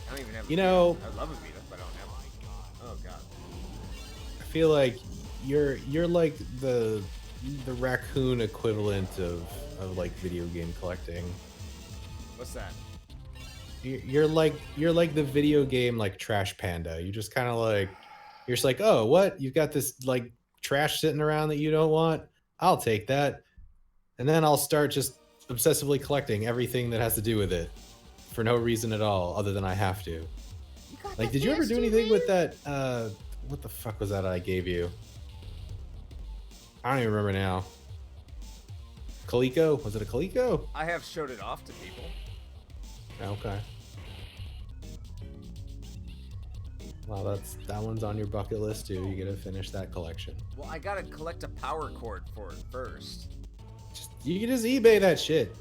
[SPEAKER 1] I don't even have.
[SPEAKER 2] You know,
[SPEAKER 1] I love a Vita, but I don't have one. Oh God.
[SPEAKER 2] I feel like you're like the raccoon equivalent of like video game collecting.
[SPEAKER 1] What's that?
[SPEAKER 2] You're like the video game like Trash Panda. You just kind of like you're just like, oh, what? You've got this like trash sitting around that you don't want. I'll take that, and then I'll start just obsessively collecting everything that has to do with it for no reason at all, other than I have to.
[SPEAKER 1] You got
[SPEAKER 2] Like,
[SPEAKER 1] that
[SPEAKER 2] did you ever do
[SPEAKER 1] PS
[SPEAKER 2] anything
[SPEAKER 1] TV?
[SPEAKER 2] with that? What the fuck was that I gave you? I don't even remember now. Coleco? Was it a Coleco?
[SPEAKER 1] I have showed it off to people.
[SPEAKER 2] Okay. Well, that one's on your bucket list too. You gotta finish that collection.
[SPEAKER 1] Well, I gotta collect a power cord for it first.
[SPEAKER 2] You can just eBay that shit.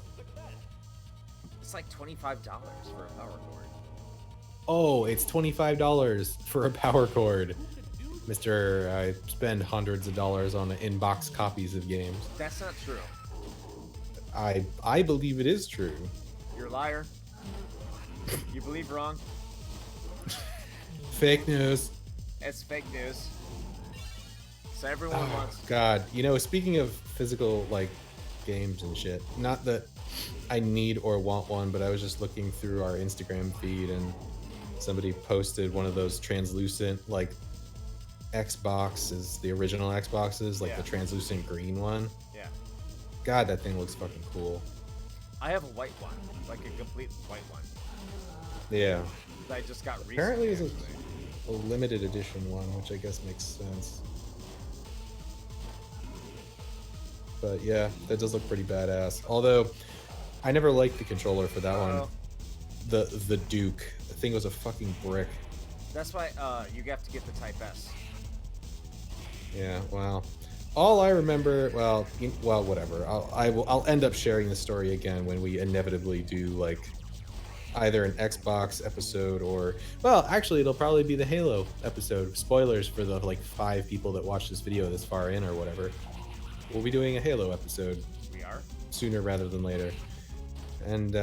[SPEAKER 1] It's like $25 for a power cord.
[SPEAKER 2] Oh, it's $25 for a power cord. Mister, I spend hundreds of dollars on in-box copies of games.
[SPEAKER 1] That's not true.
[SPEAKER 2] I believe it is true.
[SPEAKER 1] You're a liar. You believe wrong.
[SPEAKER 2] Fake news.
[SPEAKER 1] It's fake news. So everyone
[SPEAKER 2] Oh,
[SPEAKER 1] wants.
[SPEAKER 2] God. You know, speaking of physical, like, games and shit, not that I need or want one, but I was just looking through our Instagram feed and somebody posted one of those translucent, like, Xboxes, the original Xboxes, like
[SPEAKER 1] Yeah.
[SPEAKER 2] the translucent green one.
[SPEAKER 1] Yeah.
[SPEAKER 2] God, that thing looks fucking cool.
[SPEAKER 1] I have a white one, like a complete white one.
[SPEAKER 2] Yeah.
[SPEAKER 1] That I just got recently.
[SPEAKER 2] Apparently it's
[SPEAKER 1] actually.
[SPEAKER 2] a limited edition one, which I guess makes sense. But yeah, that does look pretty badass. Although, I never liked the controller for that one. The Duke. The thing was a fucking brick.
[SPEAKER 1] That's why you have to get the Type S.
[SPEAKER 2] Yeah, well, all I remember, well, whatever. I'll end up sharing the story again when we inevitably do like either an Xbox episode or, well, actually, it'll probably be the Halo episode. Spoilers for the like 5 people that watch this video this far in or whatever. We'll be doing a Halo episode
[SPEAKER 1] We are.
[SPEAKER 2] sooner rather than later, and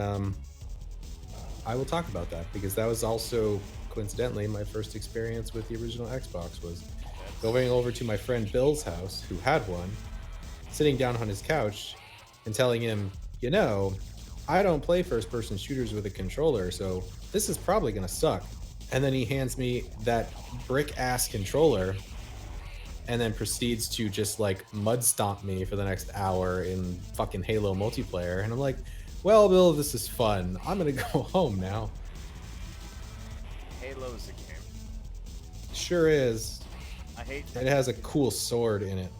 [SPEAKER 2] I will talk about that because that was also coincidentally my first experience with the original Xbox was going over to my friend Bill's house, who had one, sitting down on his couch and telling him, you know, I don't play first-person shooters with a controller, so this is probably gonna suck. And then he hands me that brick-ass controller and then proceeds to just like mud stomp me for the next hour in fucking Halo multiplayer. And I'm like, well, Bill, this is fun. I'm gonna go home now.
[SPEAKER 1] Halo's a game.
[SPEAKER 2] Sure is.
[SPEAKER 1] I hate.
[SPEAKER 2] It has a cool sword in it.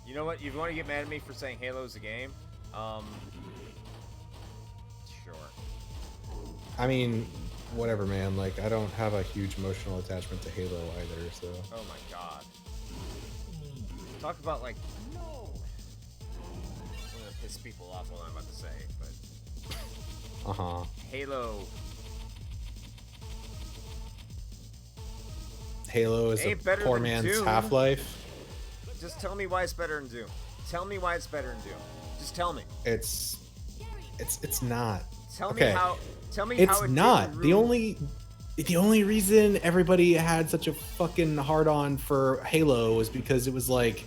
[SPEAKER 1] You know what? You want to get mad at me for saying Halo's a game? Sure.
[SPEAKER 2] I mean, whatever, man. Like, I don't have a huge emotional attachment to Halo either, so.
[SPEAKER 1] Oh my God. Talk about like. No. I'm gonna piss people off what I'm about to say, but
[SPEAKER 2] Uh-huh.
[SPEAKER 1] Halo
[SPEAKER 2] Halo is a
[SPEAKER 1] Ain't better
[SPEAKER 2] poor
[SPEAKER 1] than
[SPEAKER 2] man's
[SPEAKER 1] Doom.
[SPEAKER 2] Half-Life.
[SPEAKER 1] Just tell me why it's better than Doom. Tell me why it's better than Doom. Just tell me.
[SPEAKER 2] It's It's not.
[SPEAKER 1] Tell me
[SPEAKER 2] Okay.
[SPEAKER 1] how. Tell me
[SPEAKER 2] It's
[SPEAKER 1] how it
[SPEAKER 2] not.
[SPEAKER 1] didn't
[SPEAKER 2] The
[SPEAKER 1] ruin-
[SPEAKER 2] only reason everybody had such a fucking hard on for Halo was because it was like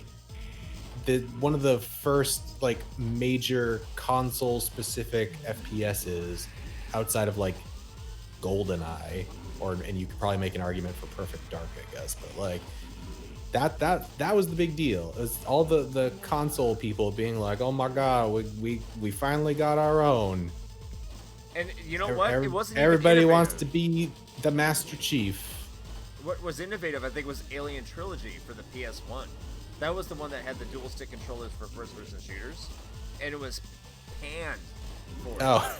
[SPEAKER 2] one of the first like major console specific FPSs outside of like GoldenEye, and you could probably make an argument for Perfect Dark, I guess, but like that was the big deal. It was all the console people being like, "Oh my god, we finally got our own."
[SPEAKER 1] And you know what? It wasn't even
[SPEAKER 2] everybody
[SPEAKER 1] innovative.
[SPEAKER 2] wants to be the Master Chief.
[SPEAKER 1] What was innovative, I think, was Alien Trilogy for the PS1. That was the one that had the dual stick controllers for first-person shooters, and it was panned for it.
[SPEAKER 2] Oh,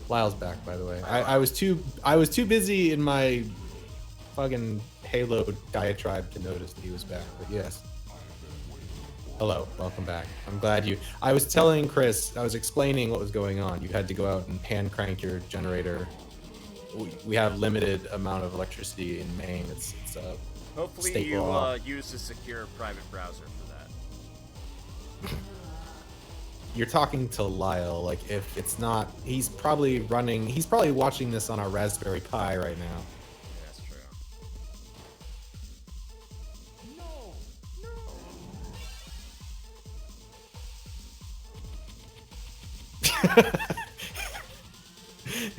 [SPEAKER 2] Lyle's back, by the way. I was too busy in my fucking Halo diatribe to notice that he was back. But yes. Hello, welcome back. I'm glad you. I was telling Chris, I was explaining what was going on. You had to go out and hand crank your generator. We have limited amount of electricity in Maine. It's
[SPEAKER 1] Hopefully
[SPEAKER 2] state
[SPEAKER 1] you
[SPEAKER 2] law.
[SPEAKER 1] use a secure private browser for that.
[SPEAKER 2] You're talking to Lyle. Like, if it's not, he's probably watching this on our Raspberry Pi right now.
[SPEAKER 1] Yeah, that's true.
[SPEAKER 3] No.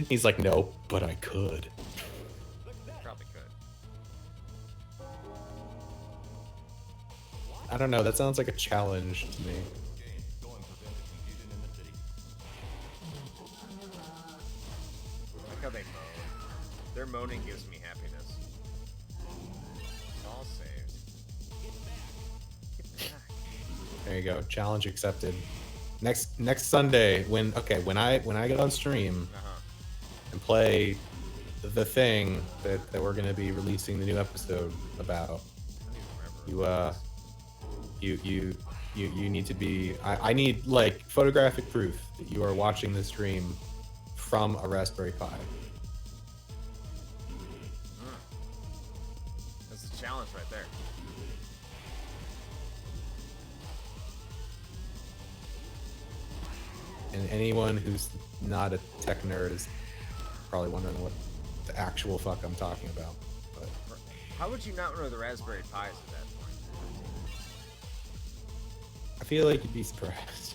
[SPEAKER 2] He's like, no, but I could.
[SPEAKER 1] Probably could.
[SPEAKER 2] I don't know. That sounds like a challenge to me.
[SPEAKER 1] I like how they moan. Their moaning gives me happiness. All saved. Get back.
[SPEAKER 2] There you go. Challenge accepted. Next Sunday, when I get on stream and play the thing that we're gonna be releasing the new episode about,
[SPEAKER 1] I don't even remember.
[SPEAKER 2] you need to be. I need like photographic proof that you are watching the stream from a Raspberry Pi.
[SPEAKER 1] That's a challenge right there.
[SPEAKER 2] And anyone who's not a tech nerd is probably wondering what the actual fuck I'm talking about. But
[SPEAKER 1] How would you not know the Raspberry Pis at that point?
[SPEAKER 2] I feel like you'd be surprised.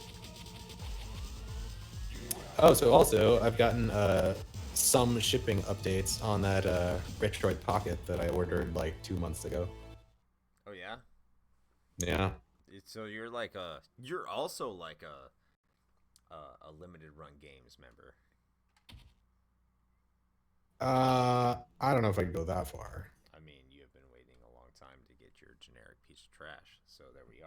[SPEAKER 2] Oh, so also I've gotten some shipping updates on that Retroid Pocket that I ordered like 2 months ago.
[SPEAKER 1] Oh yeah.
[SPEAKER 2] Yeah.
[SPEAKER 1] So you're like you're also like a limited run games member.
[SPEAKER 2] I don't know if I can go that far.
[SPEAKER 1] I mean, you have been waiting a long time to get your generic piece of trash. So there we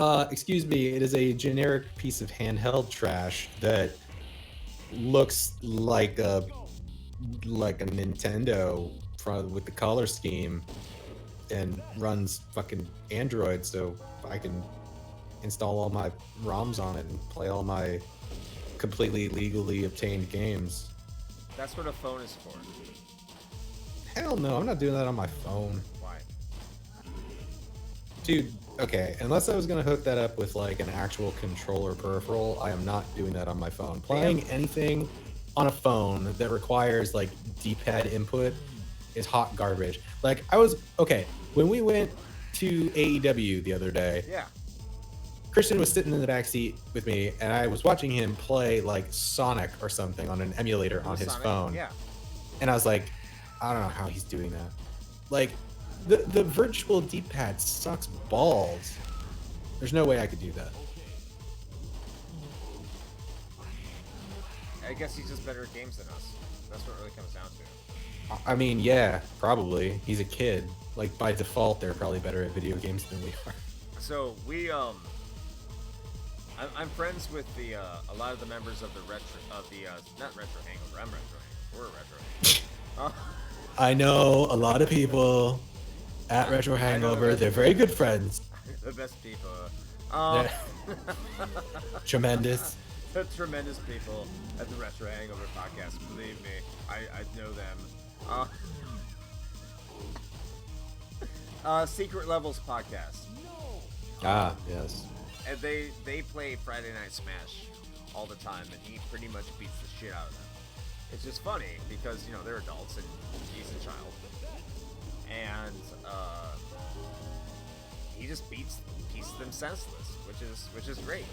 [SPEAKER 1] are.
[SPEAKER 2] Excuse me, it is a generic piece of handheld trash that looks like a Nintendo with the color scheme and runs fucking Android, so I can install all my ROMs on it and play all my completely legally obtained games.
[SPEAKER 1] That's what a phone is for.
[SPEAKER 2] Hell no, I'm not doing that on my phone.
[SPEAKER 1] Why?
[SPEAKER 2] Dude, okay, unless I was gonna hook that up with like an actual controller peripheral, I am not doing that on my phone. Playing anything on a phone that requires like D-pad input is hot garbage. Like when we went to AEW the other day,
[SPEAKER 1] Yeah.
[SPEAKER 2] Christian was sitting in the back seat with me, and I was watching him play like Sonic or something on an emulator on his
[SPEAKER 1] Sonic?
[SPEAKER 2] phone.
[SPEAKER 1] Yeah.
[SPEAKER 2] And I was like, I don't know how he's doing that. Like, the virtual D-pad sucks balls. There's no way I could do that.
[SPEAKER 1] I guess he's just better at games than us. That's what it really comes down to.
[SPEAKER 2] I mean, yeah, probably. He's a kid. Like, by default, they're probably better at video games than we are.
[SPEAKER 1] So we I'm friends with the a lot of the members of the not retro hangover. I'm retro hangover. We're retro hangover.
[SPEAKER 2] I know a lot of people at Retro Hangover. They're very good friends.
[SPEAKER 1] The best people.
[SPEAKER 2] They're tremendous.
[SPEAKER 1] The tremendous people at the Retro Hangover podcast. Believe me, I know them. Secret Levels podcast.
[SPEAKER 2] Ah, yes.
[SPEAKER 1] and they play Friday Night Smash all the time, and he pretty much beats the shit out of them. It's just funny because they're adults and he's a child, and he just beats them senseless, which is great.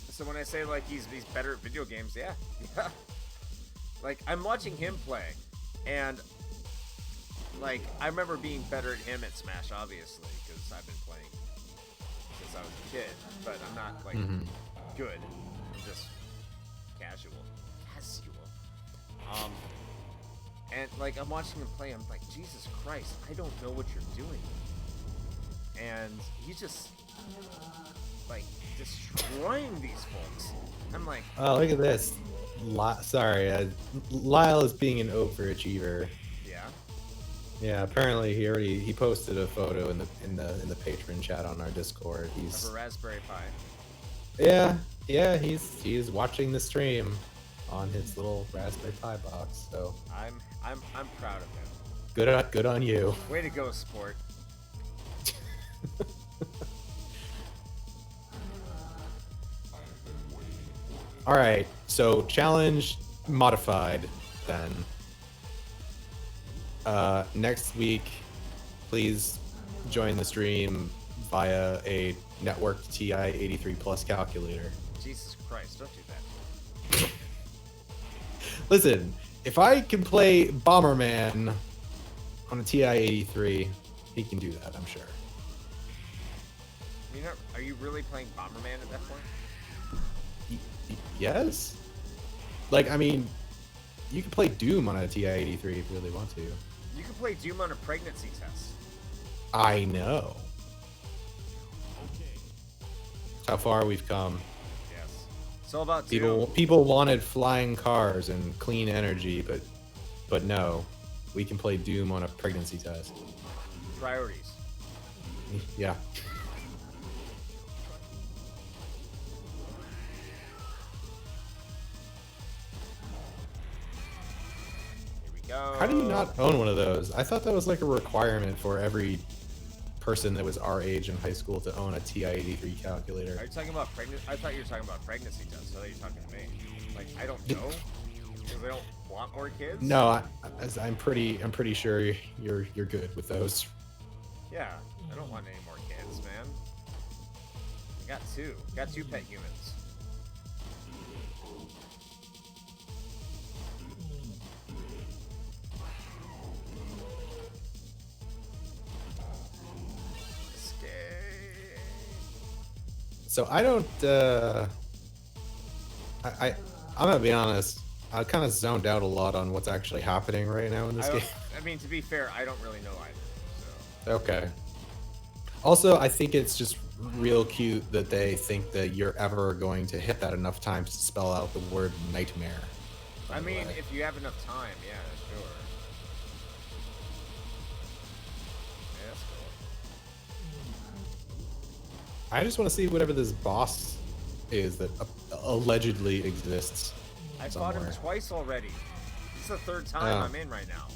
[SPEAKER 1] So when I say like he's better at video games, yeah. Like I'm watching him play, and like I remember being better at him at Smash, obviously, because I've been playing since I was a kid. But I'm not like good. I'm just casual. And like I'm watching him play, I'm like, Jesus Christ, I don't know what you're doing. And he's just like destroying these folks. I'm like,
[SPEAKER 2] oh, look at this. Sorry, Lyle is being an overachiever.
[SPEAKER 1] yeah.
[SPEAKER 2] Yeah, apparently he posted a photo in the patron chat on our Discord. He's
[SPEAKER 1] Of a Raspberry Pi.
[SPEAKER 2] yeah, he's watching the stream on his little Raspberry Pi box. So
[SPEAKER 1] I'm proud of him.
[SPEAKER 2] Good on you.
[SPEAKER 1] Way to go, sport.
[SPEAKER 2] All right, so challenge modified then. Next week, please join the stream via a networked TI-83 Plus calculator.
[SPEAKER 1] Jesus Christ, don't do that.
[SPEAKER 2] Listen, if I can play Bomberman on a TI-83, he can do that, I'm sure.
[SPEAKER 1] Are you really playing Bomberman at that point?
[SPEAKER 2] Yes? Like, I mean, you can play Doom on a TI-83 if you really want to.
[SPEAKER 1] You can play Doom on a pregnancy test.
[SPEAKER 2] I know. How far we've come.
[SPEAKER 1] Yes. It's all about Doom.
[SPEAKER 2] People wanted flying cars and clean energy, but no. We can play Doom on a pregnancy test.
[SPEAKER 1] Priorities.
[SPEAKER 2] Yeah.
[SPEAKER 1] Go.
[SPEAKER 2] How do you not own one of those? I thought that was like a requirement for every person that was our age in high school to own a TI-83 calculator.
[SPEAKER 1] Are you talking about pregnancy? I thought you were talking about pregnancy tests. I thought you were talking to me. Like, I don't know. Because they don't want more kids?
[SPEAKER 2] No, I'm pretty sure you're good with those.
[SPEAKER 1] Yeah, I don't want any more kids, man. I got two. Got two pet humans.
[SPEAKER 2] So I don't. I'm gonna be honest. I kind of zoned out a lot on what's actually happening right now in this game.
[SPEAKER 1] I mean, to be fair, I don't really know either. So.
[SPEAKER 2] Okay. Also, I think it's just real cute that they think that you're ever going to hit that enough times to spell out the word nightmare.
[SPEAKER 1] I mean, if you have enough time, yeah, sure. Yeah, that's cool.
[SPEAKER 2] I just want to see whatever this boss is that allegedly exists.
[SPEAKER 1] I
[SPEAKER 2] somewhere.
[SPEAKER 1] fought him twice already. This is the third time I'm in right now.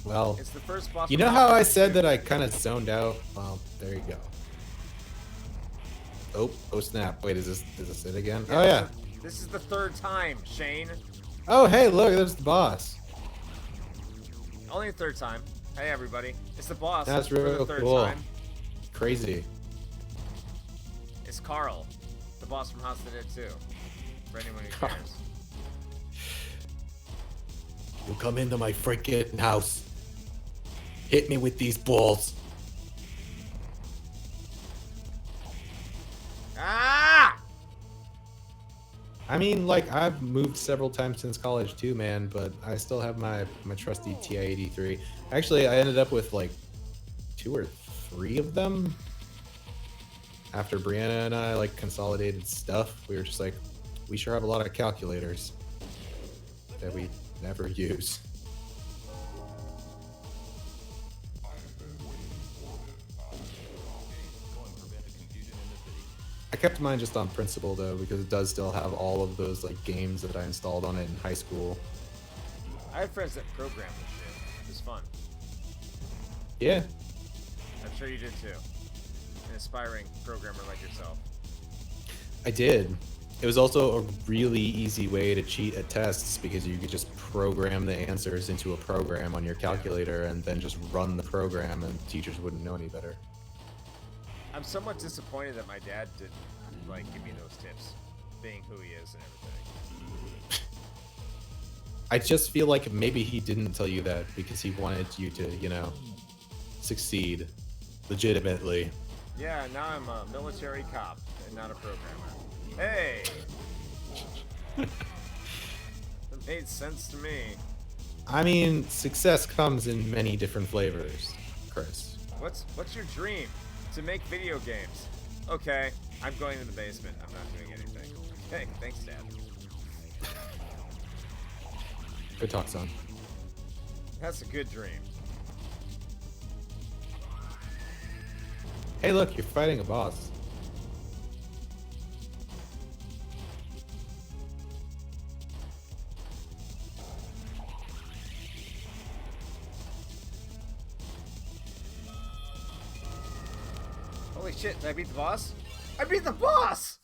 [SPEAKER 2] Well,
[SPEAKER 1] it's the first boss.
[SPEAKER 2] You know how I said that I kind of zoned out? Well, there you go. Oh snap! Wait, is this it again?
[SPEAKER 1] Yeah,
[SPEAKER 2] oh yeah.
[SPEAKER 1] This is the third time, Shane.
[SPEAKER 2] Oh hey, look, there's the boss.
[SPEAKER 1] Only the third time. Hey everybody, it's the boss.
[SPEAKER 2] That's
[SPEAKER 1] for the
[SPEAKER 2] real
[SPEAKER 1] third
[SPEAKER 2] cool.
[SPEAKER 1] time.
[SPEAKER 2] Crazy.
[SPEAKER 1] It's Carl, the boss from House of the Dead 2. For anyone who cares.
[SPEAKER 2] You come into my freaking house. Hit me with these balls.
[SPEAKER 1] Ah!
[SPEAKER 2] I mean, like, I've moved several times since college too, man, but I still have my trusty TI-83. Actually, I ended up with like 2 or 3 of them. After Brianna and I like consolidated stuff, we were just like, we sure have a lot of calculators that we never use. I kept mine just on principle though, because it does still have all of those like games that I installed on it in high school.
[SPEAKER 1] I have friends that program this shit. It's fun.
[SPEAKER 2] Yeah.
[SPEAKER 1] I'm sure you did too. aspiring programmer like yourself?
[SPEAKER 2] I did. It was also a really easy way to cheat at tests because you could just program the answers into a program on your calculator and then just run the program and teachers wouldn't know any better.
[SPEAKER 1] I'm somewhat disappointed that my dad didn't like give me those tips, being who he is and everything.
[SPEAKER 2] I just feel like maybe he didn't tell you that because he wanted you to, you know, succeed legitimately.
[SPEAKER 1] Yeah, now I'm a military cop and not a programmer. Hey! That made sense to me.
[SPEAKER 2] I mean, success comes in many different flavors, Chris.
[SPEAKER 1] What's your dream? To make video games. Okay, I'm going in the basement. I'm not doing anything. Okay, thanks, Dad.
[SPEAKER 2] Good talk, son.
[SPEAKER 1] That's a good dream.
[SPEAKER 2] Hey, look, you're fighting a boss.
[SPEAKER 1] Holy shit, did I beat the boss? I beat the boss!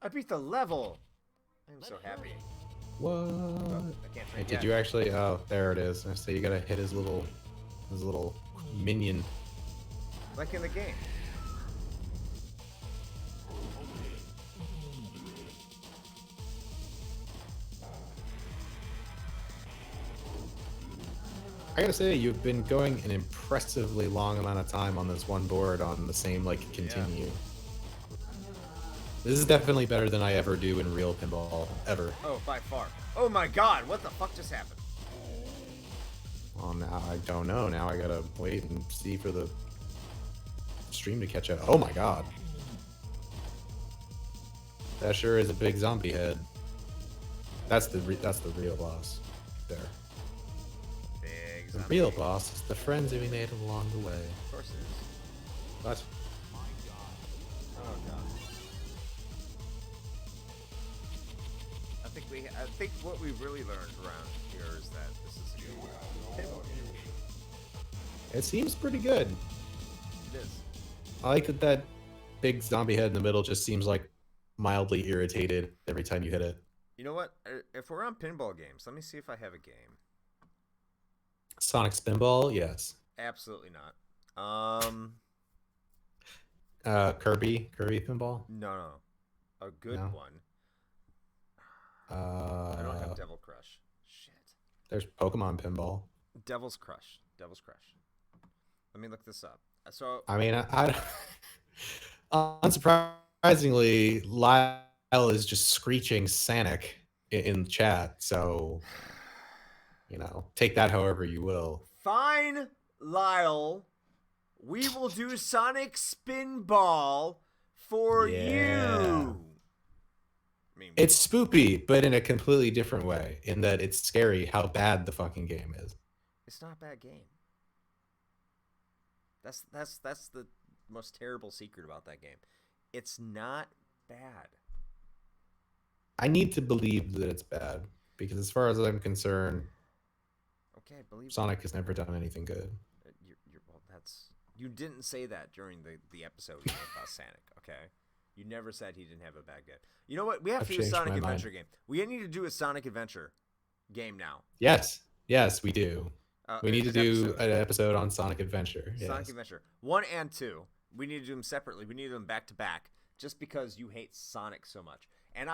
[SPEAKER 1] I beat the level! I'm so happy.
[SPEAKER 2] What?
[SPEAKER 1] Oh, I can't
[SPEAKER 2] Hey,
[SPEAKER 1] drink
[SPEAKER 2] did
[SPEAKER 1] yet.
[SPEAKER 2] you actually? Oh, there it is. So you gotta hit his little minion.
[SPEAKER 1] Like in the game.
[SPEAKER 2] I gotta say, you've been going an impressively long amount of time on this one board on the same, like, continue. This is definitely better than I ever do in real pinball, ever.
[SPEAKER 1] Oh, by far. Oh my god, what the fuck just happened?
[SPEAKER 2] Well, now I don't know. Now I gotta wait and see for the stream to catch up. Oh my god. That sure is a big zombie head. That's the real boss. There.
[SPEAKER 1] Big
[SPEAKER 2] The
[SPEAKER 1] zombie.
[SPEAKER 2] real boss is the friends we made along the way.
[SPEAKER 1] Of course it is.
[SPEAKER 2] What?
[SPEAKER 1] Oh god. I think what we really learned around here is that this is a good pinball game.
[SPEAKER 2] It seems pretty good.
[SPEAKER 1] It is.
[SPEAKER 2] I like that big zombie head in the middle just seems like mildly irritated every time you hit it.
[SPEAKER 1] You know what? If we're on pinball games, let me see if I have a game.
[SPEAKER 2] Sonic Spinball, yes.
[SPEAKER 1] Absolutely not.
[SPEAKER 2] Kirby Pinball.
[SPEAKER 1] No. A good
[SPEAKER 2] No?
[SPEAKER 1] one. I don't have Devil Crush. Shit.
[SPEAKER 2] There's Pokemon Pinball.
[SPEAKER 1] Devil's Crush. Let me look this up. So
[SPEAKER 2] I mean, unsurprisingly, Lyle is just screeching Sonic in chat. So, you know, take that however you will.
[SPEAKER 1] fine, Lyle. We will do Sonic Spinball for
[SPEAKER 2] Yeah.
[SPEAKER 1] you. I mean,
[SPEAKER 2] It's spoopy, but in a completely different way. In that it's scary how bad the fucking game is.
[SPEAKER 1] it's not a bad game. That's the most terrible secret about that game. It's not bad.
[SPEAKER 2] I need to believe that it's bad because, as far as I'm concerned,
[SPEAKER 1] Okay, believe
[SPEAKER 2] Sonic has never done anything good.
[SPEAKER 1] well, you didn't say that during the episode about Sonic. Okay, you never said he didn't have a bad game. You know what? We have
[SPEAKER 2] I've
[SPEAKER 1] to do a
[SPEAKER 2] changed
[SPEAKER 1] Sonic
[SPEAKER 2] my mind.
[SPEAKER 1] Adventure game. We need to do a Sonic Adventure game now.
[SPEAKER 2] Yes, we do. We need to
[SPEAKER 1] an
[SPEAKER 2] do
[SPEAKER 1] episode.
[SPEAKER 2] an episode on Sonic Adventure.
[SPEAKER 1] Sonic
[SPEAKER 2] Yes.
[SPEAKER 1] Adventure 1 and 2. We need to do them separately. We need to do them back to back, just because you hate Sonic so much. And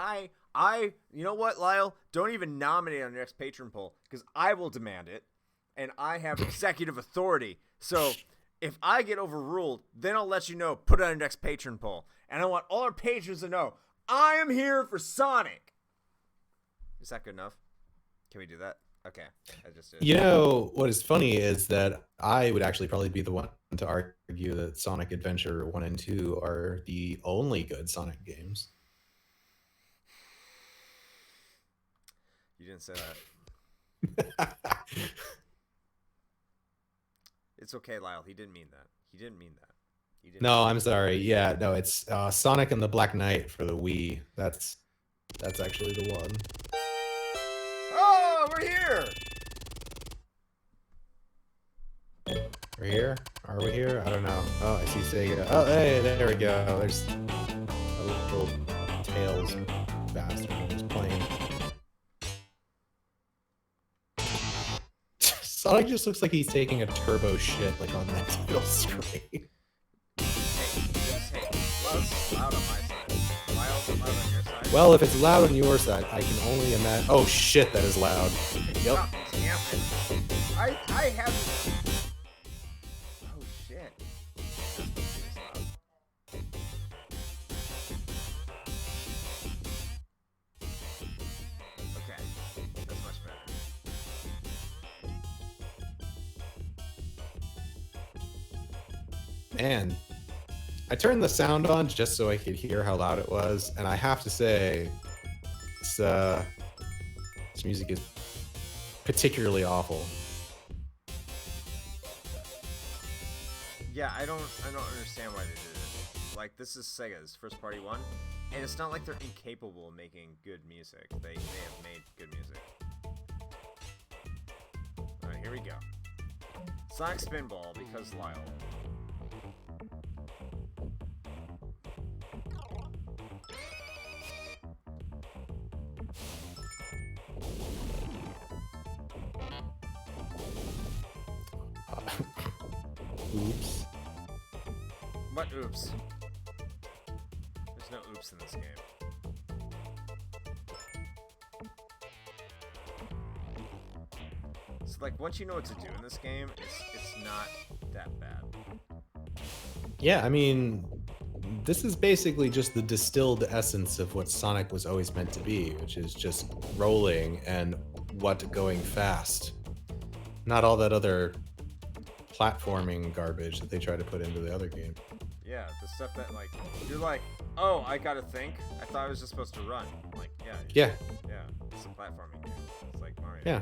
[SPEAKER 1] you know what, Lyle? Don't even nominate on your next patron poll, because I will demand it, and I have executive authority. So if I get overruled, then I'll let you know. Put it on your next patron poll, and I want all our patrons to know I am here for Sonic. Is that good enough? Can we do that? Okay, I just did.
[SPEAKER 2] You know, what is funny is that I would actually probably be the one to argue that Sonic Adventure 1 and 2 are the only good Sonic games.
[SPEAKER 1] You didn't say that. It's okay, Lyle. He didn't mean that. He didn't mean that. He didn't.
[SPEAKER 2] No, I'm sorry. Yeah, no, it's Sonic and the Black Knight for the Wii. That's actually the one.
[SPEAKER 1] Oh, we're here.
[SPEAKER 2] We're here? Are we here? I don't know. Oh, I see Sega. Oh, hey, there we go. There's a little Tails bastard on this plane. Sonic just looks like he's taking a turbo shit like on that title screen.
[SPEAKER 1] Hey, well, it's loud on my side. Am I also loud on your side?
[SPEAKER 2] Well, if it's loud on your side, I can only imagine. Oh shit, that is loud. Yep.
[SPEAKER 1] God damn it. I have. Oh shit. That's loud. Okay, that's much better.
[SPEAKER 2] Man, I turned the sound on just so I could hear how loud it was, and I have to say, this music is particularly awful.
[SPEAKER 1] Yeah, I don't understand why they did it. Like, this is Sega's first party one, and it's not like they're incapable of making good music. They have made good music. Alright, here we go. Sonic Spinball, because Lyle.
[SPEAKER 2] Oops.
[SPEAKER 1] What oops? There's no oops in this game. So like once you know what to do in this game, it's not that bad.
[SPEAKER 2] Yeah, I mean, this is basically just the distilled essence of what Sonic was always meant to be, which is just rolling and going fast. Not all that other platforming garbage that they try to put into the other game.
[SPEAKER 1] Yeah, the stuff that like you're like, oh, I gotta think. I thought I was just supposed to run. Like, yeah, it's a platforming game. It's like Mario.
[SPEAKER 2] Yeah,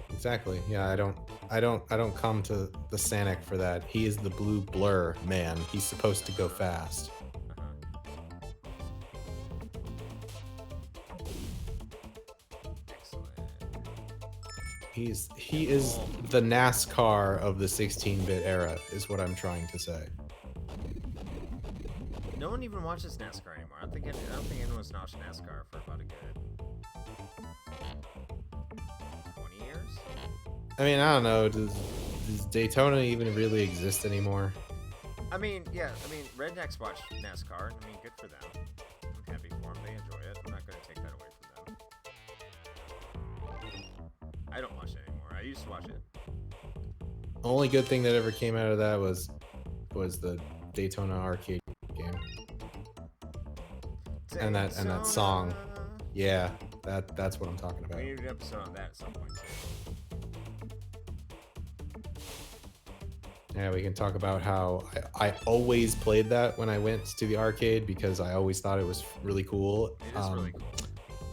[SPEAKER 2] exactly. Yeah, I don't come to the Sonic for that. He is the blue blur man. He's supposed to go fast.
[SPEAKER 1] Excellent.
[SPEAKER 2] He is the NASCAR of the 16-bit era, is what I'm trying to say.
[SPEAKER 1] No one even watches NASCAR anymore. I don't think anyone's watched NASCAR for about a good 20 years.
[SPEAKER 2] I mean, I don't know. Does Daytona even really exist anymore?
[SPEAKER 1] I mean, yeah. I mean, rednecks watch NASCAR. I mean, good for them. I'm happy for them. They enjoy it. I'm not going to take that away from them. I don't watch it anymore. I used to watch it.
[SPEAKER 2] Only good thing that ever came out of that was the Daytona arcade game. And that song. Yeah, that's what I'm talking about.
[SPEAKER 1] We need an episode on that at some point too.
[SPEAKER 2] Yeah, we can talk about how I always played that when I went to the arcade because I always thought it was really cool.
[SPEAKER 1] It is really cool.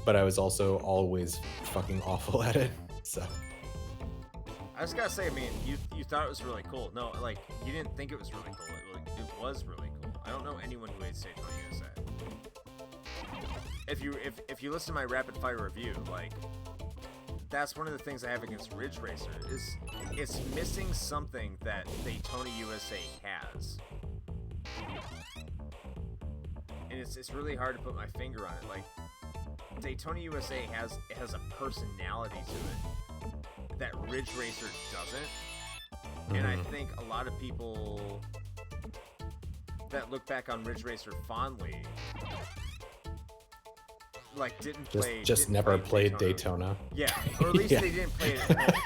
[SPEAKER 2] But I was also always fucking awful at it. So
[SPEAKER 1] I just gotta say, I mean, you thought it was really cool. No, like you didn't think it was really cool. It was really cool. I don't know anyone who hates Daytona USA. If you listen to my rapid fire review, like that's one of the things I have against Ridge Racer is it's missing something that Daytona USA has, and it's really hard to put my finger on it. Like Daytona USA has a personality to it that Ridge Racer doesn't, and I think a lot of people that look back on Ridge Racer fondly like didn't
[SPEAKER 2] never played Daytona.
[SPEAKER 1] Yeah, or at least they didn't play it at home.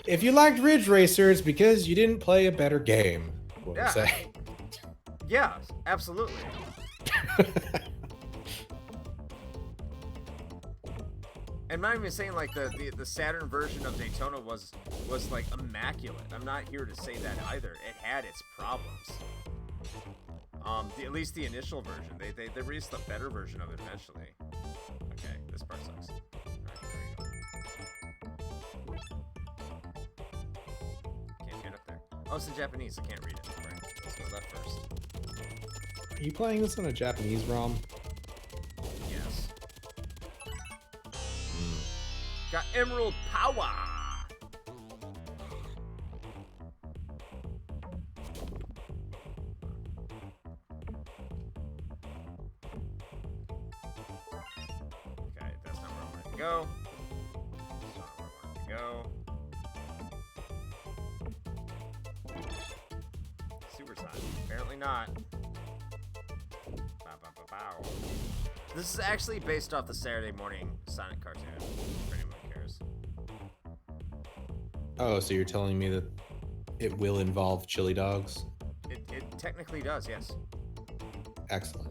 [SPEAKER 2] If you liked Ridge Racer, it's because you didn't play a better game. What
[SPEAKER 1] Yeah.
[SPEAKER 2] I'm saying.
[SPEAKER 1] Yeah, absolutely. I'm not even saying like the Saturn version of Daytona was like immaculate. I'm not here to say that either. It had its problems. At least the initial version. They released a better version of it eventually. Okay, this part sucks. Alright, there you go. Can't get up there. Oh, it's in Japanese. I can't read it. Right, let's go left first.
[SPEAKER 2] Are you playing this on a Japanese ROM?
[SPEAKER 1] Yes. Got Emerald Power! go. That's not where I wanted to go. Super Sonic. Apparently not. Bow, bow, bow, bow. This is actually based off the Saturday morning Sonic cartoon, if anyone cares.
[SPEAKER 2] Oh, so you're telling me that it will involve chili dogs?
[SPEAKER 1] It technically does, yes.
[SPEAKER 2] Excellent.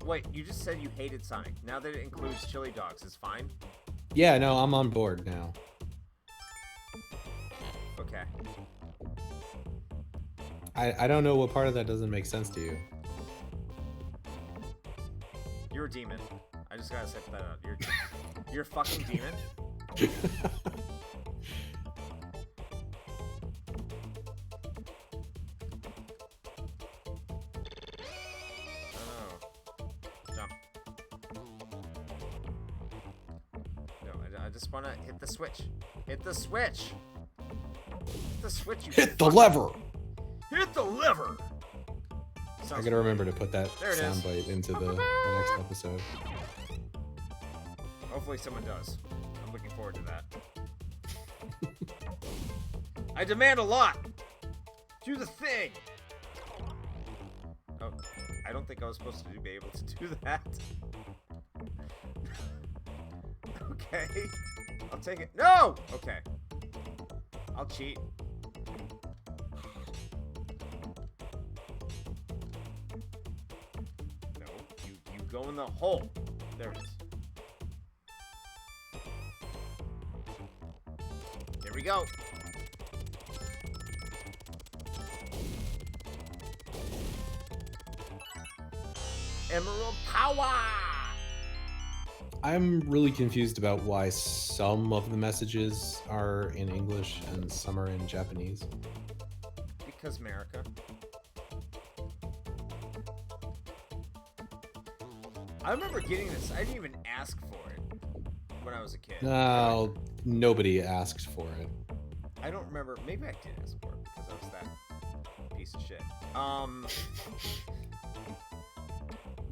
[SPEAKER 1] Wait, you just said you hated Sonic. Now that it includes chili dogs, is fine?
[SPEAKER 2] Yeah, no, I'm on board now.
[SPEAKER 1] Okay.
[SPEAKER 2] I don't know what part of that doesn't make sense to you.
[SPEAKER 1] You're a demon. I just gotta set that up. You're a fucking demon. I just wanna hit the switch. Hit the switch! Hit the switch, you
[SPEAKER 2] Hit the lever!
[SPEAKER 1] Hit the lever!
[SPEAKER 2] I gotta remember to put that
[SPEAKER 1] There it is.
[SPEAKER 2] soundbite into the next episode.
[SPEAKER 1] Hopefully someone does. I'm looking forward to that. I demand a lot! Do the thing! Oh, I don't think I was supposed to be able to do that. Okay. I'll take it. No! Okay. I'll cheat. No, you go in the hole. There it is. Here we go. Emerald power!
[SPEAKER 2] I'm really confused about why some of the messages are in English and some are in Japanese.
[SPEAKER 1] Because America. I remember getting this. I didn't even ask for it when I was a kid.
[SPEAKER 2] No, nobody asked for it.
[SPEAKER 1] I don't remember. Maybe I did ask for it because I was that piece of shit.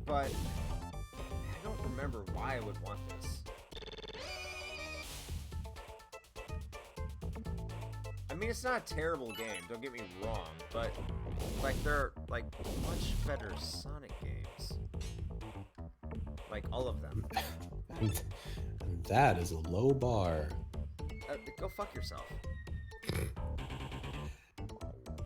[SPEAKER 1] But I don't remember why I would want this. I mean, it's not a terrible game, don't get me wrong, but like there are like much better Sonic games. Like all of them.
[SPEAKER 2] And that is a low bar.
[SPEAKER 1] Go fuck yourself.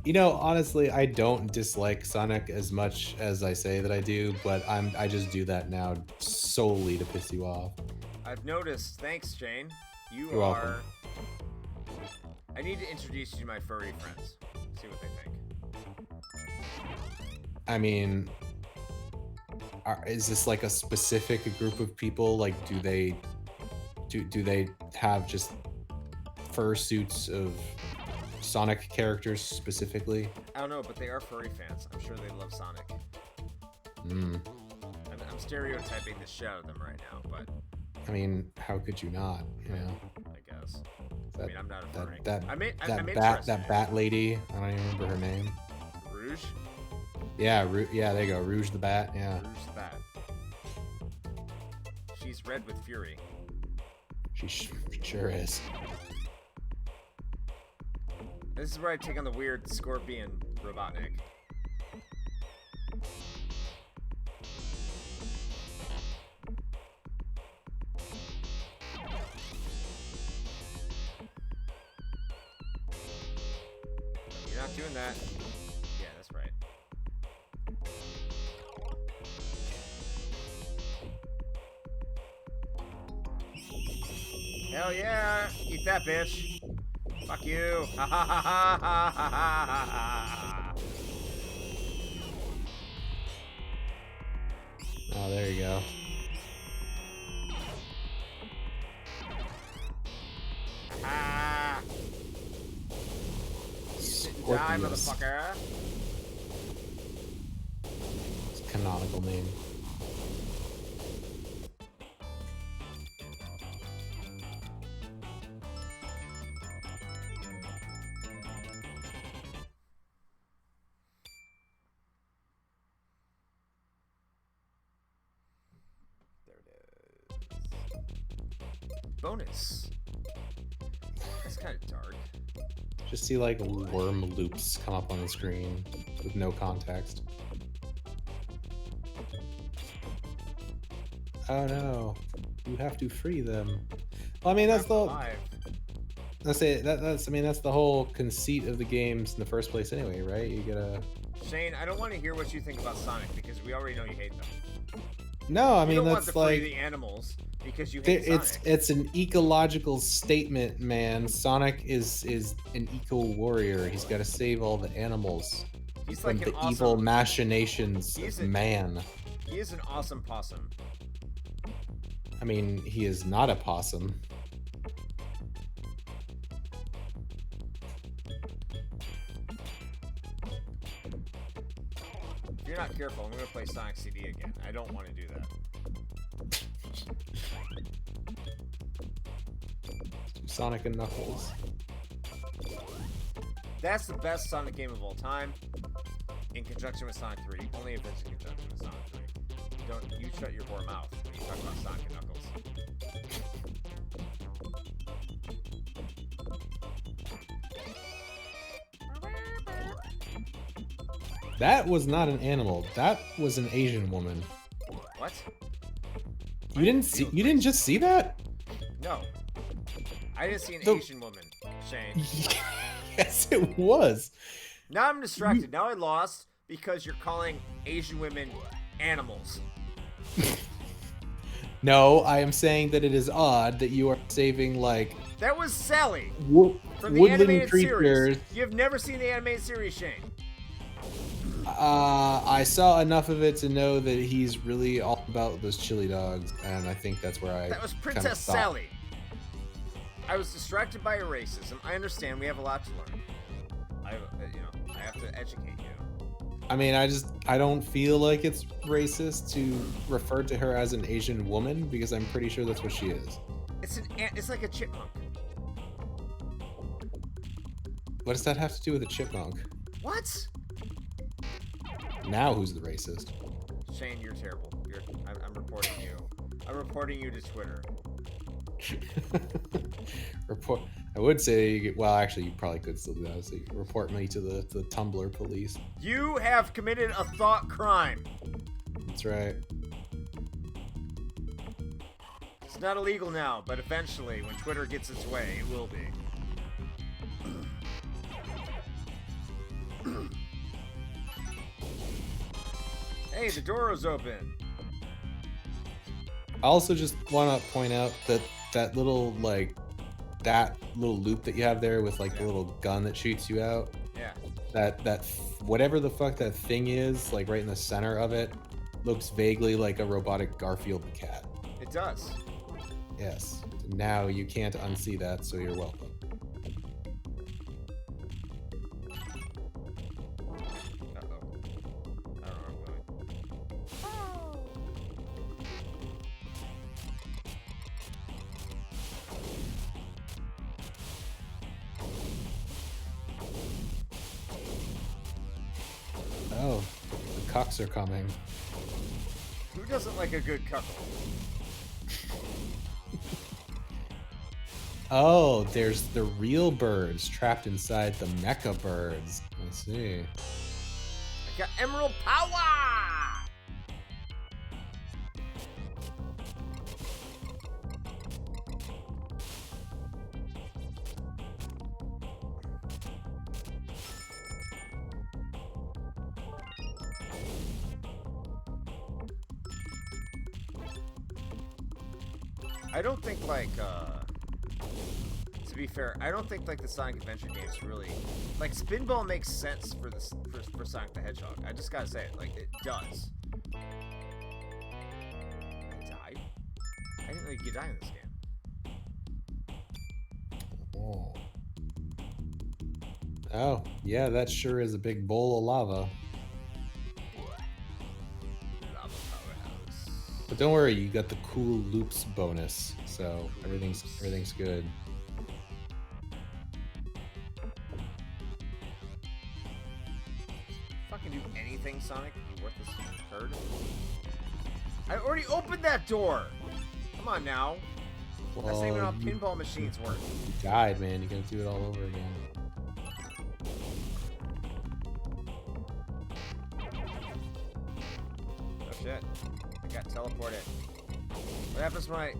[SPEAKER 2] You know, honestly, I don't dislike Sonic as much as I say that I do, but I just do that now solely to piss you off.
[SPEAKER 1] I've noticed. Thanks, Jane.
[SPEAKER 2] You're
[SPEAKER 1] are.
[SPEAKER 2] welcome.
[SPEAKER 1] I need to introduce you to my furry friends. See what they think.
[SPEAKER 2] I mean, is this like a specific group of people? Like, do they have just fursuits of Sonic characters specifically?
[SPEAKER 1] I don't know, but they are furry fans. I'm sure they love Sonic.
[SPEAKER 2] Hmm.
[SPEAKER 1] I'm stereotyping the shit out of them right now, but
[SPEAKER 2] I mean, how could you not? You know,
[SPEAKER 1] I guess.
[SPEAKER 2] that,
[SPEAKER 1] I mean, I'm not a furry.
[SPEAKER 2] that
[SPEAKER 1] I'm
[SPEAKER 2] that bat lady. I don't even remember her name.
[SPEAKER 1] Rouge?
[SPEAKER 2] Yeah, yeah. There you go, Rouge the Bat. Yeah.
[SPEAKER 1] Rouge the Bat. She's red with fury.
[SPEAKER 2] She sure is.
[SPEAKER 1] This is where I take on the weird scorpion Robotnik. You're not doing that. Yeah, that's right. Hell yeah! Eat that, bitch! Fuck you! Ha ha ha ha ha ha ha ha!
[SPEAKER 2] Oh, there you go.
[SPEAKER 1] Ah! Die,
[SPEAKER 2] Scorpius.
[SPEAKER 1] motherfucker!
[SPEAKER 2] It's a canonical name.
[SPEAKER 1] There it is. bonus. That's kind of dark.
[SPEAKER 2] Just see like worm loops come up on the screen with no context. Oh no, you have to free them. Well, I mean that's the that's the whole conceit of the games in the first place anyway, right? You gotta.
[SPEAKER 1] Shane, I don't want to hear what you think about Sonic because we already know you hate them.
[SPEAKER 2] No, I mean
[SPEAKER 1] you don't
[SPEAKER 2] that's
[SPEAKER 1] want to
[SPEAKER 2] like
[SPEAKER 1] free the animals because you hate Sonic.
[SPEAKER 2] It's an ecological statement, man. Sonic is an eco warrior. He's got to save all the animals
[SPEAKER 1] He's
[SPEAKER 2] from
[SPEAKER 1] like
[SPEAKER 2] the
[SPEAKER 1] an awesome,
[SPEAKER 2] evil machinations of man.
[SPEAKER 1] He is an awesome possum.
[SPEAKER 2] I mean, he is not a possum.
[SPEAKER 1] If you're not careful, I'm gonna play Sonic CD again. I don't want to do that.
[SPEAKER 2] Sonic and Knuckles.
[SPEAKER 1] That's the best Sonic game of all time. In conjunction with Sonic 3. Only if it's in conjunction with Sonic 3. Don't you shut your poor mouth when you talk about Sonic and Knuckles.
[SPEAKER 2] That was not an animal. That was an Asian woman.
[SPEAKER 1] What?
[SPEAKER 2] You didn't see? You didn't just see that?
[SPEAKER 1] No. I didn't see an Asian woman, Shane.
[SPEAKER 2] Yes, it was.
[SPEAKER 1] Now I'm distracted. Now I lost because you're calling Asian women animals.
[SPEAKER 2] No, I am saying that it is odd that you are saving like
[SPEAKER 1] That was Sally from the
[SPEAKER 2] woodland
[SPEAKER 1] animated
[SPEAKER 2] creatures.
[SPEAKER 1] series. You've never seen the animated series, Shane.
[SPEAKER 2] I saw enough of it to know that he's really all about those chili dogs, and I think that's where I.
[SPEAKER 1] That was
[SPEAKER 2] kind
[SPEAKER 1] Princess
[SPEAKER 2] of stopped.
[SPEAKER 1] Sally. I was distracted by your racism. I understand. We have a lot to learn. I have to educate you.
[SPEAKER 2] I mean, I don't feel like it's racist to refer to her as an Asian woman because I'm pretty sure that's what she is.
[SPEAKER 1] It's like a chipmunk.
[SPEAKER 2] What does that have to do with a chipmunk?
[SPEAKER 1] What?
[SPEAKER 2] Now who's the racist?
[SPEAKER 1] Shane, you're terrible. I'm reporting you. I'm reporting you to Twitter.
[SPEAKER 2] Report. I would say, well, actually, you probably could still do that. So you report me to the Tumblr police.
[SPEAKER 1] You have committed a thought crime.
[SPEAKER 2] That's right.
[SPEAKER 1] It's not illegal now, but eventually, when Twitter gets its way, it will be. Hey, the door is open.
[SPEAKER 2] I also just want to point out that that little loop that you have there with like the little gun that shoots you out.
[SPEAKER 1] Yeah.
[SPEAKER 2] That whatever the fuck that thing is, like right in the center of it, looks vaguely like a robotic Garfield cat.
[SPEAKER 1] It does.
[SPEAKER 2] Yes. Now you can't unsee that, so you're welcome. Oh, the cucks are coming.
[SPEAKER 1] Who doesn't like a good cuckold?
[SPEAKER 2] Oh, there's the real birds trapped inside the mecha birds. Let's see.
[SPEAKER 1] I got emerald power! I don't think to be fair, I don't think the Sonic Adventure games really Spinball makes sense for Sonic the Hedgehog. I just gotta say it, it does. I died? I didn't know you could die in this game.
[SPEAKER 2] Oh, yeah, that sure is a big bowl of lava.
[SPEAKER 1] Lava powerhouse.
[SPEAKER 2] But don't worry, you got the cool loops bonus, so everything's good.
[SPEAKER 1] Fucking do anything, Sonic? You worthless turd. I already opened that door! Come on now. That's not even how
[SPEAKER 2] you
[SPEAKER 1] pinball machines work.
[SPEAKER 2] died, man. You gotta do it all over again.
[SPEAKER 1] Oh shit. I got teleported. What happens when I...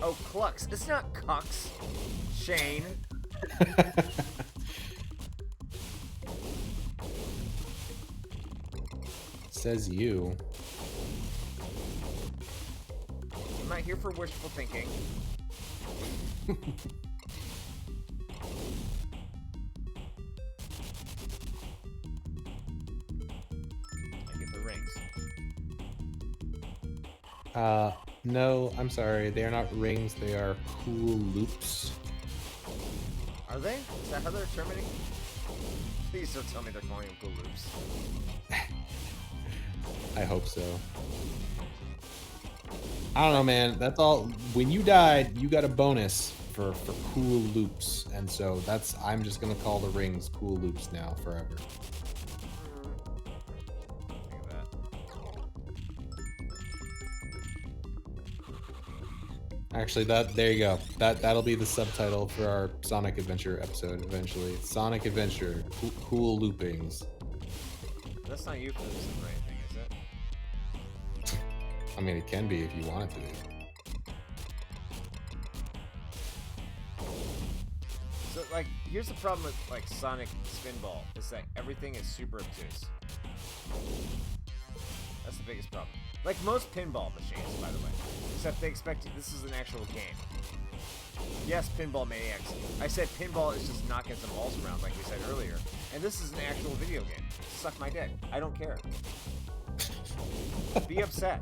[SPEAKER 1] Oh, Clux. It's not Cucks. Shane.
[SPEAKER 2] Says you.
[SPEAKER 1] I'm not here for wishful thinking. I get the rings.
[SPEAKER 2] No, I'm sorry. They are not rings. They are cool loops.
[SPEAKER 1] Are they? Is that how they're terminating? Please don't tell me they're calling them cool loops.
[SPEAKER 2] I hope so. I don't know, man. That's all. When you died, you got a bonus for cool loops, and so that's. I'm just gonna call the rings cool loops now forever.
[SPEAKER 1] Think of that.
[SPEAKER 2] Actually, there you go. That'll be the subtitle for our Sonic Adventure episode eventually. Sonic Adventure, cool loopings.
[SPEAKER 1] That's not euphemism or anything, is it?
[SPEAKER 2] I mean, it can be if you want it to be.
[SPEAKER 1] So, like, here's the problem with, like, Sonic Spinball, is that everything is super obtuse. That's the biggest problem. Like most pinball machines, by the way. Except they expect this is an actual game. Yes, Pinball Maniacs. I said pinball is just knocking some balls around, like we said earlier. And this is an actual video game. Suck my dick. I don't care. Be upset.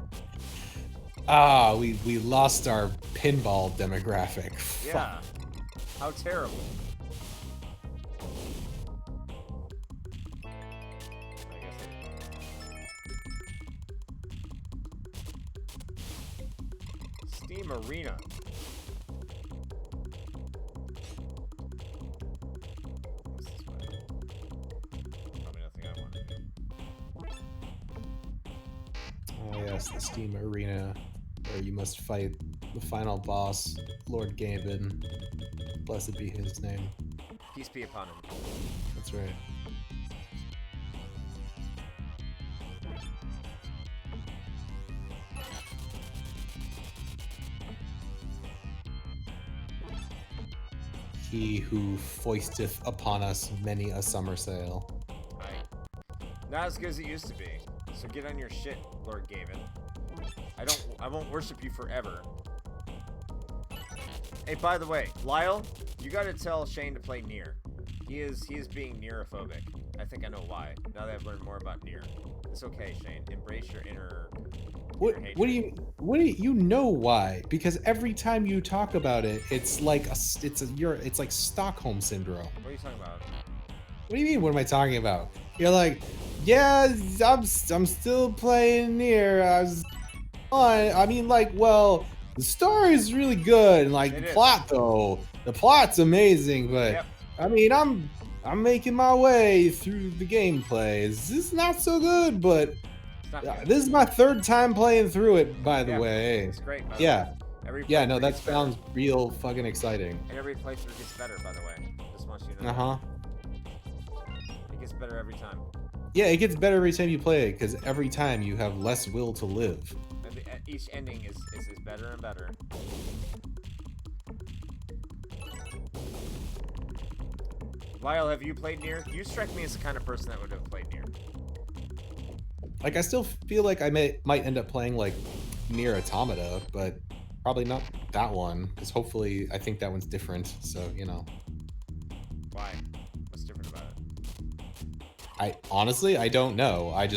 [SPEAKER 2] Ah, we lost our pinball demographic.
[SPEAKER 1] Yeah. How terrible. I guess Steam Arena. What's this way? Probably nothing I want to do.
[SPEAKER 2] Oh yes, the Steam Arena, where you must fight the final boss, Lord Gambin. Blessed be his name.
[SPEAKER 1] Peace be upon him.
[SPEAKER 2] That's right. He who foisteth upon us many a summer sail.
[SPEAKER 1] Right. Not as good as it used to be. So get on your shit, Lord Gavin. I won't worship you forever. Hey, by the way, Lyle, you gotta tell Shane to play Nier. He is being Nier-ophobic. I think I know why. Now that I've learned more about Nier. It's okay, Shane. Embrace your inner
[SPEAKER 2] What
[SPEAKER 1] hatred.
[SPEAKER 2] do you know why? Because every time you talk about it, it's like it's like Stockholm syndrome.
[SPEAKER 1] What are you talking about?
[SPEAKER 2] What do you mean? What am I talking about? You're like, yeah, I'm still playing Nier. I mean, like, well, the story is really good, and like
[SPEAKER 1] It
[SPEAKER 2] the
[SPEAKER 1] is.
[SPEAKER 2] plot though, the plot's amazing, but
[SPEAKER 1] Yep.
[SPEAKER 2] I mean, I'm making my way through the gameplay. This is not so good, but
[SPEAKER 1] It's not good.
[SPEAKER 2] this is my third time playing through it, by the
[SPEAKER 1] Yeah,
[SPEAKER 2] way.
[SPEAKER 1] It's great, by the
[SPEAKER 2] Yeah.
[SPEAKER 1] way. Every
[SPEAKER 2] Yeah, no,
[SPEAKER 1] playthrough
[SPEAKER 2] that
[SPEAKER 1] gets better.
[SPEAKER 2] sounds real fucking exciting.
[SPEAKER 1] And every playthrough gets better, by the way. Just want you to know.
[SPEAKER 2] Uh-huh.
[SPEAKER 1] It gets better every time.
[SPEAKER 2] Yeah, it gets better every time you play it, because every time you have less will to live.
[SPEAKER 1] And each ending is better and better. Lyle, have you played Nier? You strike me as the kind of person that would have played Nier.
[SPEAKER 2] Like, I still feel like I might end up playing, like, Nier Automata, but probably not that one, because hopefully I think that one's different, so, you know.
[SPEAKER 1] Why? What's different about it?
[SPEAKER 2] Honestly, I don't know. I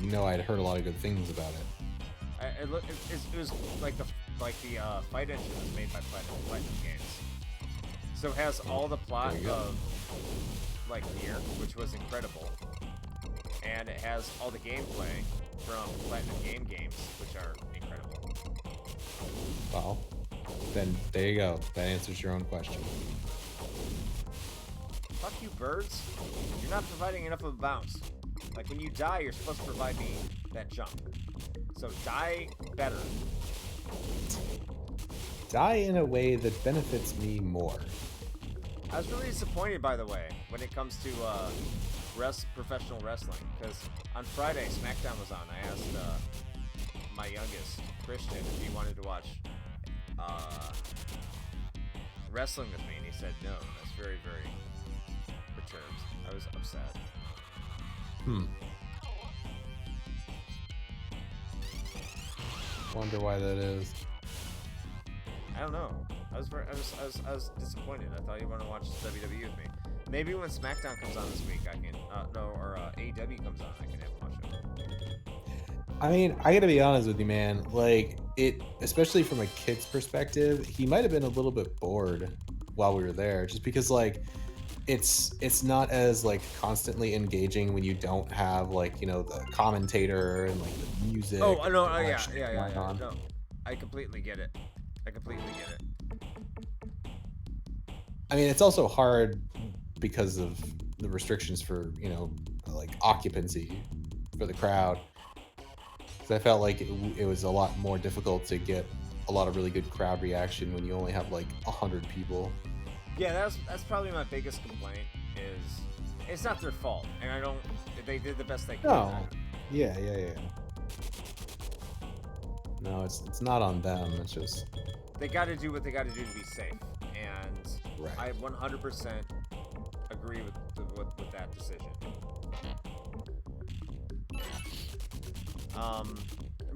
[SPEAKER 2] know I'd heard a lot of good things about it.
[SPEAKER 1] It was like the fight engine was made by Platinum Games, so it has all the plot
[SPEAKER 2] There you go.
[SPEAKER 1] of like Nier, which was incredible, and it has all the gameplay from Platinum Games, which are incredible.
[SPEAKER 2] Well, then there you go. That answers your own question.
[SPEAKER 1] Fuck you, birds! You're not providing enough of a bounce. Like when you die, you're supposed to provide me that jump. So die better.
[SPEAKER 2] die in a way that benefits me more.
[SPEAKER 1] I was really disappointed, by the way, when it comes to professional wrestling, because on Friday SmackDown was on. I asked my youngest Christian if he wanted to watch wrestling with me, and he said no. That's very, very perturbed. I was upset.
[SPEAKER 2] Wonder why that is.
[SPEAKER 1] I don't know. I was disappointed. I thought you wanted to watch WWE with me. Maybe when SmackDown comes on this week, I can or AEW comes on, I can have watch it.
[SPEAKER 2] I mean, I gotta be honest with you, man. Like, it, especially from a kid's perspective, he might have been a little bit bored while we were there, just because like it's not as like constantly engaging when you don't have like, you know, the commentator and like the music.
[SPEAKER 1] Oh, I know.
[SPEAKER 2] and
[SPEAKER 1] Yeah.
[SPEAKER 2] going on.
[SPEAKER 1] No, I completely get it.
[SPEAKER 2] I mean, it's also hard because of the restrictions for, you know, like occupancy for the crowd. Because I felt like it was a lot more difficult to get a lot of really good crowd reaction when you only have like 100 people.
[SPEAKER 1] Yeah, that's probably my biggest complaint. Is it's not their fault, and I don't. They did the best they could.
[SPEAKER 2] No. Yeah. No, it's not on them. It's just
[SPEAKER 1] they got to do what they got to do to be safe, and
[SPEAKER 2] right.
[SPEAKER 1] I 100% agree with that decision.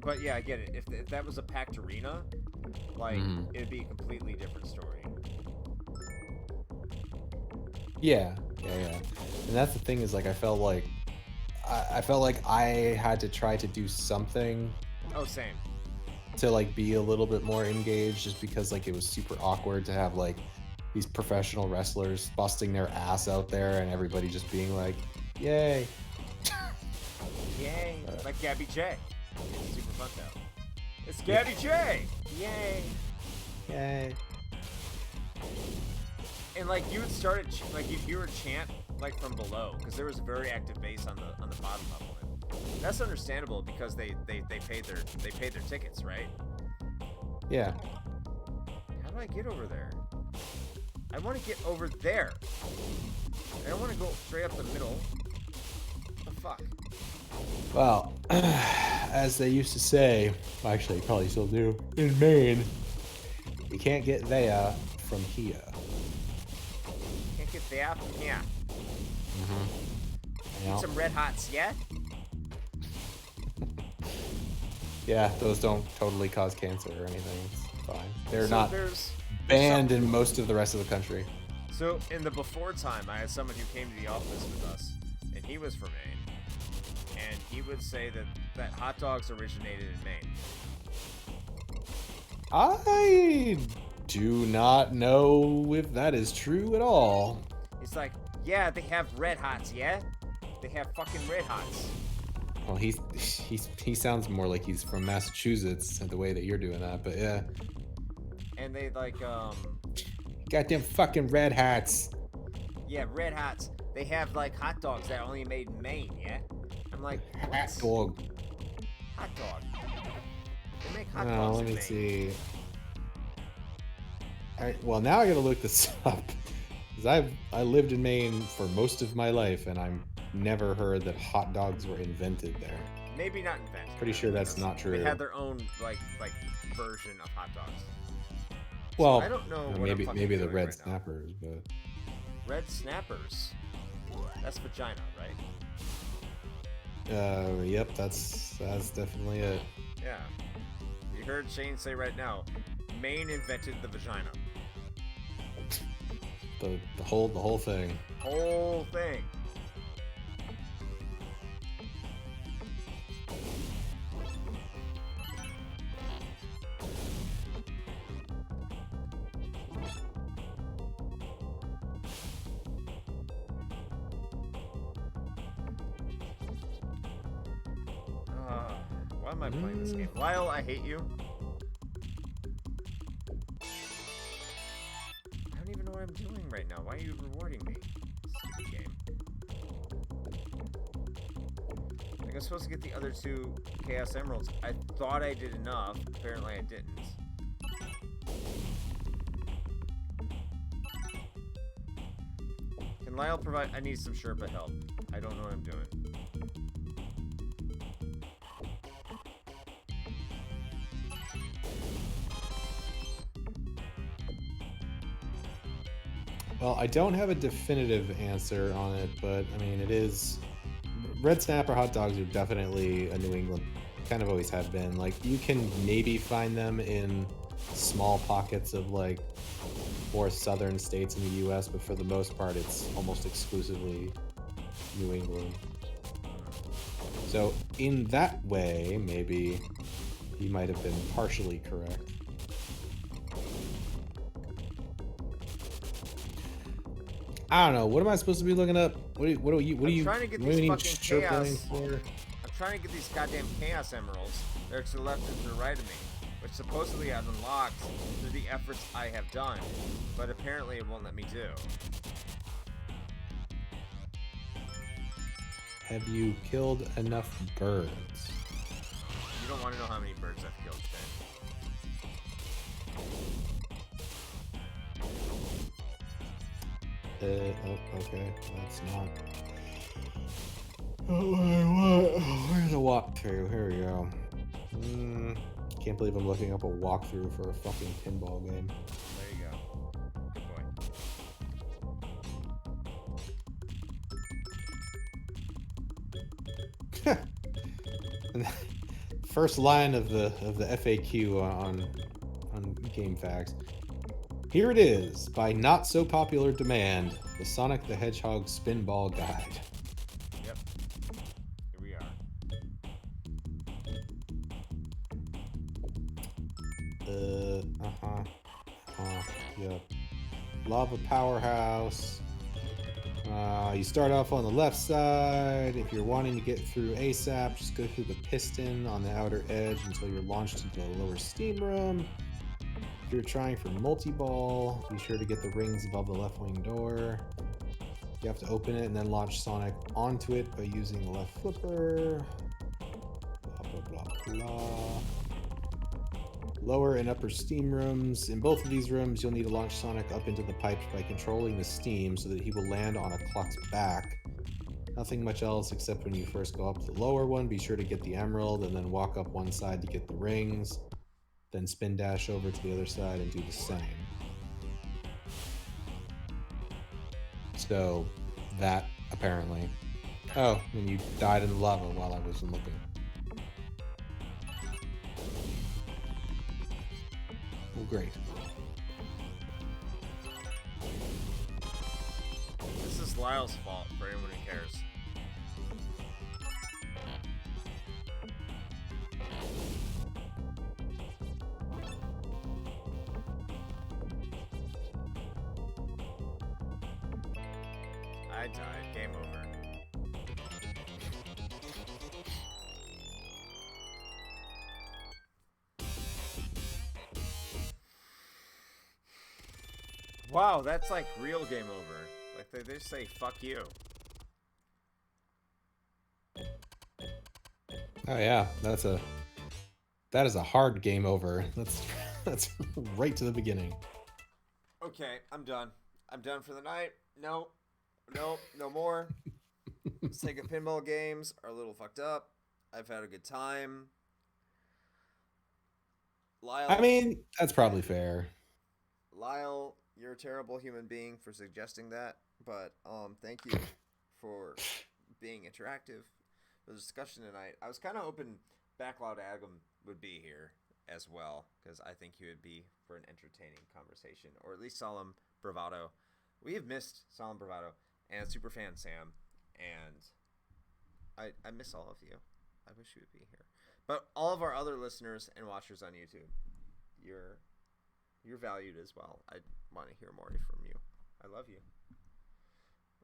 [SPEAKER 1] But yeah, I get it. If that was a packed arena, like it'd be a completely different story.
[SPEAKER 2] Yeah. And that's the thing is like I felt like I had to try to do something.
[SPEAKER 1] Oh, same.
[SPEAKER 2] To like be a little bit more engaged, just because like it was super awkward to have like these professional wrestlers busting their ass out there and everybody just being like, "Yay!"
[SPEAKER 1] Yay! Like Gabby J. It's super fun though. It's Gabby J. Yay!
[SPEAKER 2] Yay!
[SPEAKER 1] And like you would start it, like you'd hear a chant like from below, because there was a very active bass on the bottom level. And that's understandable because they paid their tickets, right?
[SPEAKER 2] Yeah.
[SPEAKER 1] How do I get over there? I want to get over there. I don't want to go straight up the middle. What the fuck?
[SPEAKER 2] Well, as they used to say, actually probably still do in Maine, you can't get there from here.
[SPEAKER 1] Can't get there from here.
[SPEAKER 2] Yeah.
[SPEAKER 1] Need some red hots, yeah?
[SPEAKER 2] Yeah, those don't totally cause cancer or anything. It's fine. They're
[SPEAKER 1] So
[SPEAKER 2] not
[SPEAKER 1] there's
[SPEAKER 2] banned in most of the rest of the country.
[SPEAKER 1] So in the before time, I had someone who came to the office with us, and he was from Maine, and he would say that hot dogs originated in Maine.
[SPEAKER 2] I do not know if that is true at all.
[SPEAKER 1] He's like, yeah, they have red hots, yeah? They have fucking red hots.
[SPEAKER 2] Well, he sounds more like he's from Massachusetts the way that you're doing that, but yeah.
[SPEAKER 1] And they like,
[SPEAKER 2] Goddamn fucking red hats.
[SPEAKER 1] yeah, red hots. They have like hot dogs that are only made in Maine, yeah? I'm like,
[SPEAKER 2] Hot
[SPEAKER 1] what?
[SPEAKER 2] dog.
[SPEAKER 1] Hot dog. They make hot
[SPEAKER 2] Oh,
[SPEAKER 1] dogs
[SPEAKER 2] let
[SPEAKER 1] in
[SPEAKER 2] me
[SPEAKER 1] Maine.
[SPEAKER 2] see. Alright, well now I gotta look this up. Because I lived in Maine for most of my life, and I'm never heard that hot dogs were invented there.
[SPEAKER 1] Maybe not invented.
[SPEAKER 2] Pretty sure that's not true.
[SPEAKER 1] They had their own like version of hot dogs.
[SPEAKER 2] Well,
[SPEAKER 1] So I don't know. What
[SPEAKER 2] maybe
[SPEAKER 1] I'm fucking
[SPEAKER 2] maybe the
[SPEAKER 1] doing
[SPEAKER 2] red
[SPEAKER 1] right now.
[SPEAKER 2] snappers, but
[SPEAKER 1] Red snappers. That's vagina, right?
[SPEAKER 2] yep, that's definitely it.
[SPEAKER 1] Yeah. You heard Shane say right now, Maine invented the vagina.
[SPEAKER 2] The whole thing.
[SPEAKER 1] Whole thing. Why am I playing this game? Lyle, I hate you. I don't even know what I'm doing right now. Why are you rewarding me? Stupid game. Like, I'm supposed to get the other 2 Chaos Emeralds. I thought I did enough. Apparently I didn't. Lyle, provide. I need some Sherpa help. I don't know what I'm doing.
[SPEAKER 2] Well, I don't have a definitive answer on it, but I mean, it is. Red Snapper hot dogs are definitely a New England, kind of always have been. Like, you can maybe find them in small pockets of like more southern states in the U.S., but for the most part, it's almost exclusively New England. So in that way, maybe he might have been partially correct. I don't know. What am I supposed to be looking up? What do you
[SPEAKER 1] trying to get
[SPEAKER 2] what do
[SPEAKER 1] these
[SPEAKER 2] you need
[SPEAKER 1] fucking
[SPEAKER 2] circling
[SPEAKER 1] chaos.
[SPEAKER 2] for?
[SPEAKER 1] I'm trying to get these goddamn Chaos Emeralds. They're to the left and to the right of me, which supposedly I've unlocked through the efforts I have done, but apparently it won't let me do.
[SPEAKER 2] Have you killed enough birds?
[SPEAKER 1] You don't want to know how many birds I've killed today.
[SPEAKER 2] Oh, okay. That's not. Oh, where's the walkthrough? Here we go. Can't believe I'm looking up a walkthrough for a fucking pinball game.
[SPEAKER 1] There you go. Good boy.
[SPEAKER 2] And first line of the FAQ on Game Facts. Here it is, by not so popular demand, the Sonic the Hedgehog Spinball Guide.
[SPEAKER 1] Yep. Here we are.
[SPEAKER 2] Yep. Lava Powerhouse. You start off on the left side. If you're wanting to get through ASAP, just go through the piston on the outer edge until you're launched into the lower steam room. If you're trying for multi-ball, be sure to get the rings above the left wing door. You have to open it and then launch Sonic onto it by using the left flipper. Blah, blah, blah, blah. Lower and upper steam rooms. In both of these rooms, you'll need to launch Sonic up into the pipes by controlling the steam so that he will land on a clock's back. Nothing much else except when you first go up to the lower one, be sure to get the emerald and then walk up one side to get the rings. Then spin dash over to the other side and do the same. So, that, apparently. Oh, and you died in the lava while I wasn't looking. Well, great.
[SPEAKER 1] This is Lyle's fault for anyone who cares. I died. Game over. Wow, that's like real game over. Like they just say "fuck you."
[SPEAKER 2] Oh yeah, that is a hard game over. That's right to the beginning.
[SPEAKER 1] Okay, I'm done. I'm done for the night. Nope, no more. Sega pinball games are a little fucked up. I've had a good time. Lyle,
[SPEAKER 2] I mean, that's probably fair.
[SPEAKER 1] Lyle, you're a terrible human being for suggesting that, but thank you for being interactive for the discussion tonight. I was kind of hoping Backloud Adam would be here as well, because I think he would be for an entertaining conversation, or at least Solemn Bravado. We have missed Solemn Bravado and Superfan Sam, and I miss all of you. I wish you would be here. But all of our other listeners and watchers on YouTube, you're valued as well. I want to hear more from you. I love you.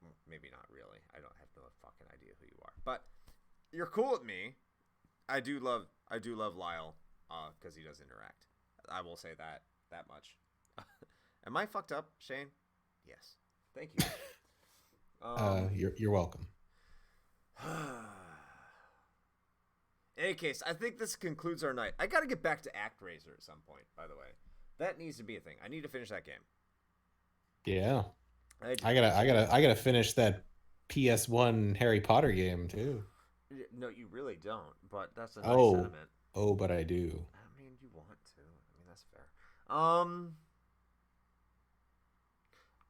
[SPEAKER 1] Well, maybe not really. I don't have no fucking idea who you are. But you're cool with me. I do love Lyle, because he does interact. I will say that much. Am I fucked up, Shane? Yes. Thank you.
[SPEAKER 2] You're welcome.
[SPEAKER 1] In any case, I think this concludes our night. I got to get back to ActRaiser at some point, by the way. That needs to be a thing. I need to finish that game.
[SPEAKER 2] Yeah. I gotta finish that PS1 Harry Potter game too.
[SPEAKER 1] No, you really don't. But that's a nice
[SPEAKER 2] Oh,
[SPEAKER 1] sentiment.
[SPEAKER 2] oh, but I do.
[SPEAKER 1] I mean, you want to. I mean, that's fair.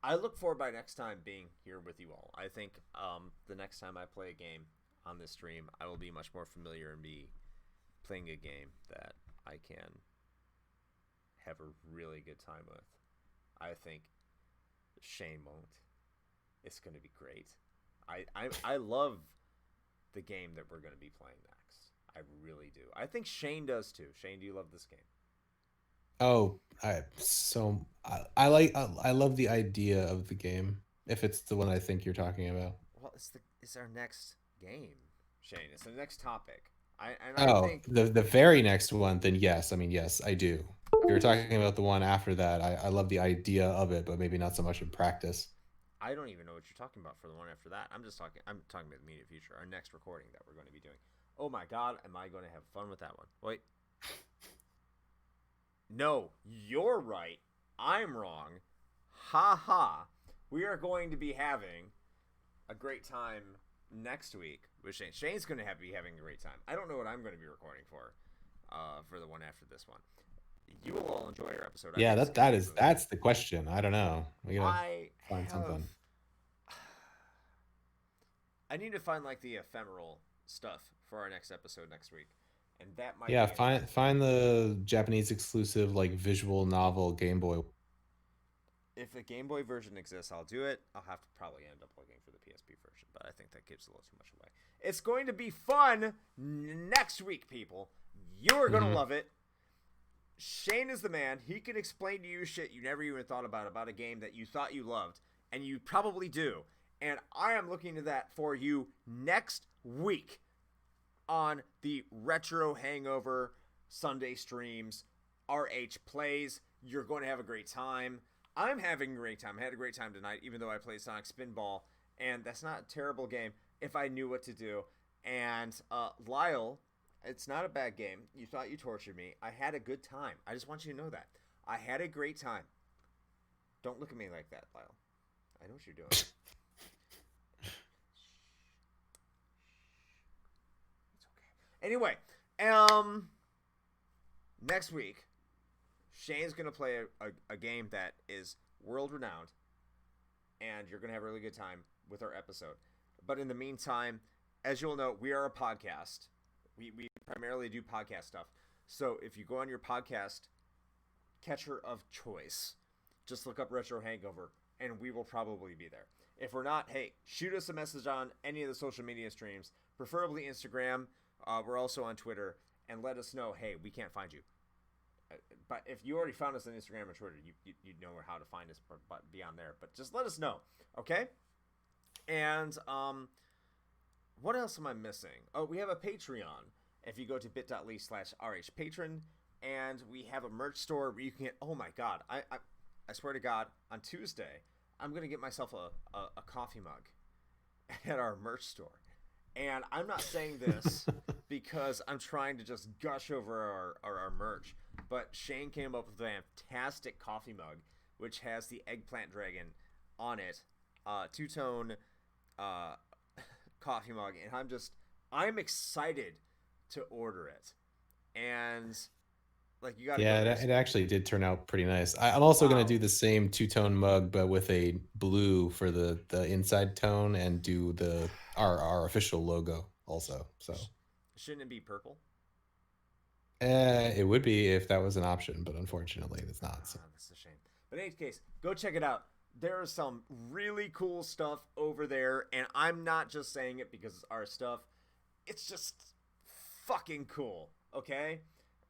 [SPEAKER 1] I look forward by next time being here with you all. I think the next time I play a game on this stream, I will be much more familiar and be playing a game that I can have a really good time with. I think Shane won't. It's going to be great. I love the game that we're going to be playing next. I really do. I think Shane does too. Shane, do you love this game?
[SPEAKER 2] Oh, I love the idea of the game. If it's the one I think you're talking about.
[SPEAKER 1] Well, it's our next game, Shane. It's the next topic. I
[SPEAKER 2] Oh,
[SPEAKER 1] think
[SPEAKER 2] the very next one, then yes. I mean, yes, I do. If you're talking about the one after that, I love the idea of it, but maybe not so much in practice.
[SPEAKER 1] I don't even know what you're talking about for the one after that. I'm talking about the immediate future, our next recording that we're going to be doing. Oh my god, am I going to have fun with that one? Wait. No, you're right. I'm wrong. Ha ha. We are going to be having a great time next week with Shane. Shane's going to be having a great time. I don't know what I'm going to be recording for the one after this one. You will all enjoy our episode.
[SPEAKER 2] Yeah, that's the question. I don't know. We gotta find something.
[SPEAKER 1] I need to find like the ephemeral stuff for our next episode next week, and that might
[SPEAKER 2] Yeah,
[SPEAKER 1] be
[SPEAKER 2] find the Japanese exclusive like visual novel Game Boy.
[SPEAKER 1] if the Game Boy version exists, I'll do it. I'll have to probably end up looking for the PSP version, but I think that gives a little too much away. It's going to be fun next week, people. You're going to love it. Shane is the man. He can explain to you shit you never even thought about a game that you thought you loved, and you probably do. And I am looking to that for you next week on the Retro Hangover Sunday streams, RHPlays. You're going to have a great time. I'm having a great time. I had a great time tonight, even though I played Sonic Spinball, and that's not a terrible game if I knew what to do. And Lyle, it's not a bad game. You thought you tortured me. I had a good time. I just want you to know that. I had a great time. Don't look at me like that, Lyle. I know what you're doing. It's okay. Anyway, next week, Shane's going to play a game that is world-renowned, and you're going to have a really good time with our episode. But in the meantime, as you'll know, we are a podcast. We primarily do podcast stuff. So if you go on your podcast catcher of choice, just look up Retro Hangover, and we will probably be there. If we're not, hey, shoot us a message on any of the social media streams, preferably Instagram. We're also on Twitter, and let us know, hey, we can't find you. But if you already found us on Instagram or Twitter, you know how to find us but beyond there. But just let us know, okay? And what else am I missing? Oh, we have a Patreon. If you go to bit.ly/RHPatron, and we have a merch store where you can get, oh my god, I swear to God, on Tuesday, I'm going to get myself a coffee mug at our merch store. And I'm not saying this because I'm trying to just gush over our merch, but Shane came up with a fantastic coffee mug, which has the eggplant dragon on it, two-tone coffee mug, and I'm excited to order it. And like, you got
[SPEAKER 2] it actually did turn out pretty nice. I'm also going to do the same two-tone mug, but with a blue for the inside tone, and do our official logo also. So
[SPEAKER 1] shouldn't it be purple?
[SPEAKER 2] It would be if that was an option, but unfortunately it's not. So.
[SPEAKER 1] That's a shame. But in any case, go check it out. There is some really cool stuff over there, and I'm not just saying it because it's our stuff. It's just fucking cool, okay?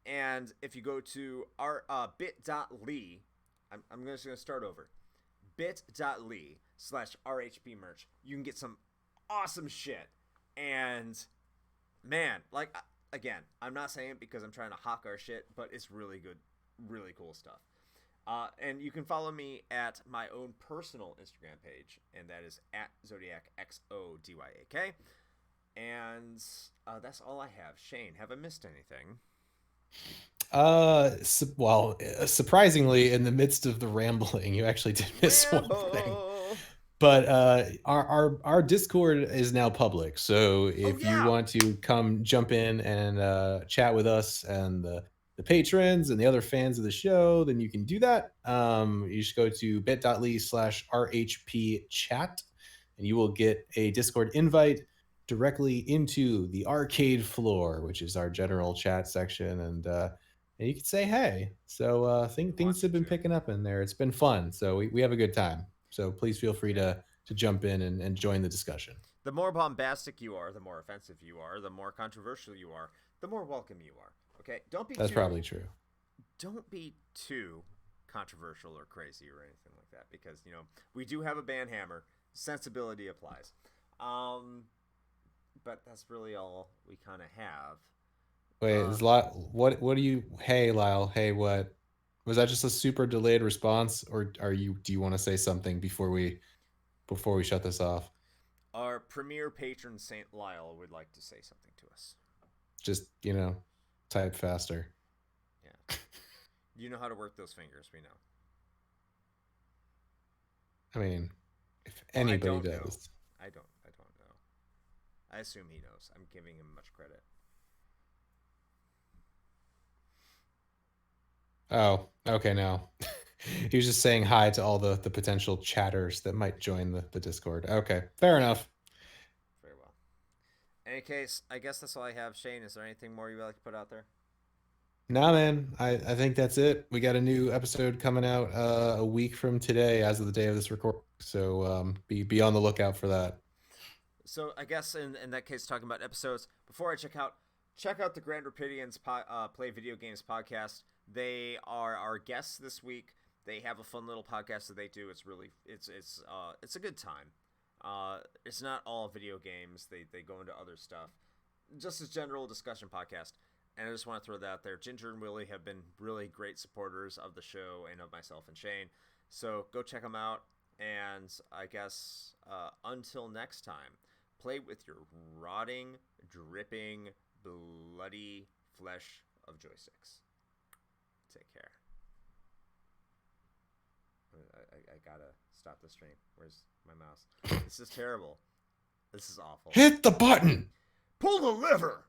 [SPEAKER 1] And if you go to our bit.ly, I'm just going to start over. bit.ly/RHP merch. You can get some awesome shit. And man, like, again, I'm not saying it because I'm trying to hawk our shit, but it's really good, really cool stuff. And you can follow me at my own personal Instagram page, and that is at ZodiacXODYAK. And that's all I have. Shane, have I missed anything?
[SPEAKER 2] Well, surprisingly, in the midst of the rambling, you actually did miss one thing. But our Discord is now public, so if you
[SPEAKER 1] yeah.
[SPEAKER 2] want to come jump in and chat with us and the patrons and the other fans of the show, then you can do that. You just go to bit.ly/RHP chat, and you will get a Discord invite directly into the arcade floor, which is our general chat section, and you can say hey. So things have been picking up in there. It's been fun, so we have a good time. So please feel free to jump in and join the discussion.
[SPEAKER 1] The more bombastic you are, the more offensive you are, the more controversial you are, the more welcome you are. Okay,
[SPEAKER 2] That's probably true.
[SPEAKER 1] Don't be too controversial or crazy or anything like that, because we do have a ban hammer. Sensibility applies. But that's really all we kind of have.
[SPEAKER 2] Wait, what do you? Hey, Lyle. Hey, what? Was that just a super delayed response, or do you want to say something before we shut this off?
[SPEAKER 1] Our premier patron, Saint Lyle, would like to say something to us.
[SPEAKER 2] Just type faster.
[SPEAKER 1] Yeah, you know how to work those fingers. We know.
[SPEAKER 2] I mean, if anybody does,
[SPEAKER 1] I don't know. I assume he knows. I'm giving him much credit.
[SPEAKER 2] Oh, okay. Now he was just saying hi to all the potential chatters that might join the Discord. Okay, fair enough.
[SPEAKER 1] Very well. In any case, I guess that's all I have. Shane, is there anything more you would like to put out there?
[SPEAKER 2] Nah, man. I think that's it. We got a new episode coming out a week from today, as of the day of this recording. So be on the lookout for that.
[SPEAKER 1] So I guess in that case, talking about episodes, before I check out the Grand Rapidians Play Video Games podcast. They are our guests this week. They have a fun little podcast that they do. It's really it's a good time. It's not all video games. They go into other stuff. Just a general discussion podcast. And I just want to throw that out there. Ginger and Willie have been really great supporters of the show and of myself and Shane. So go check them out. And I guess until next time, play with your rotting, dripping, bloody flesh of joysticks. Take care. I gotta stop the stream. Where's my mouse? This is terrible. This is awful.
[SPEAKER 2] Hit the button!
[SPEAKER 1] Pull the lever!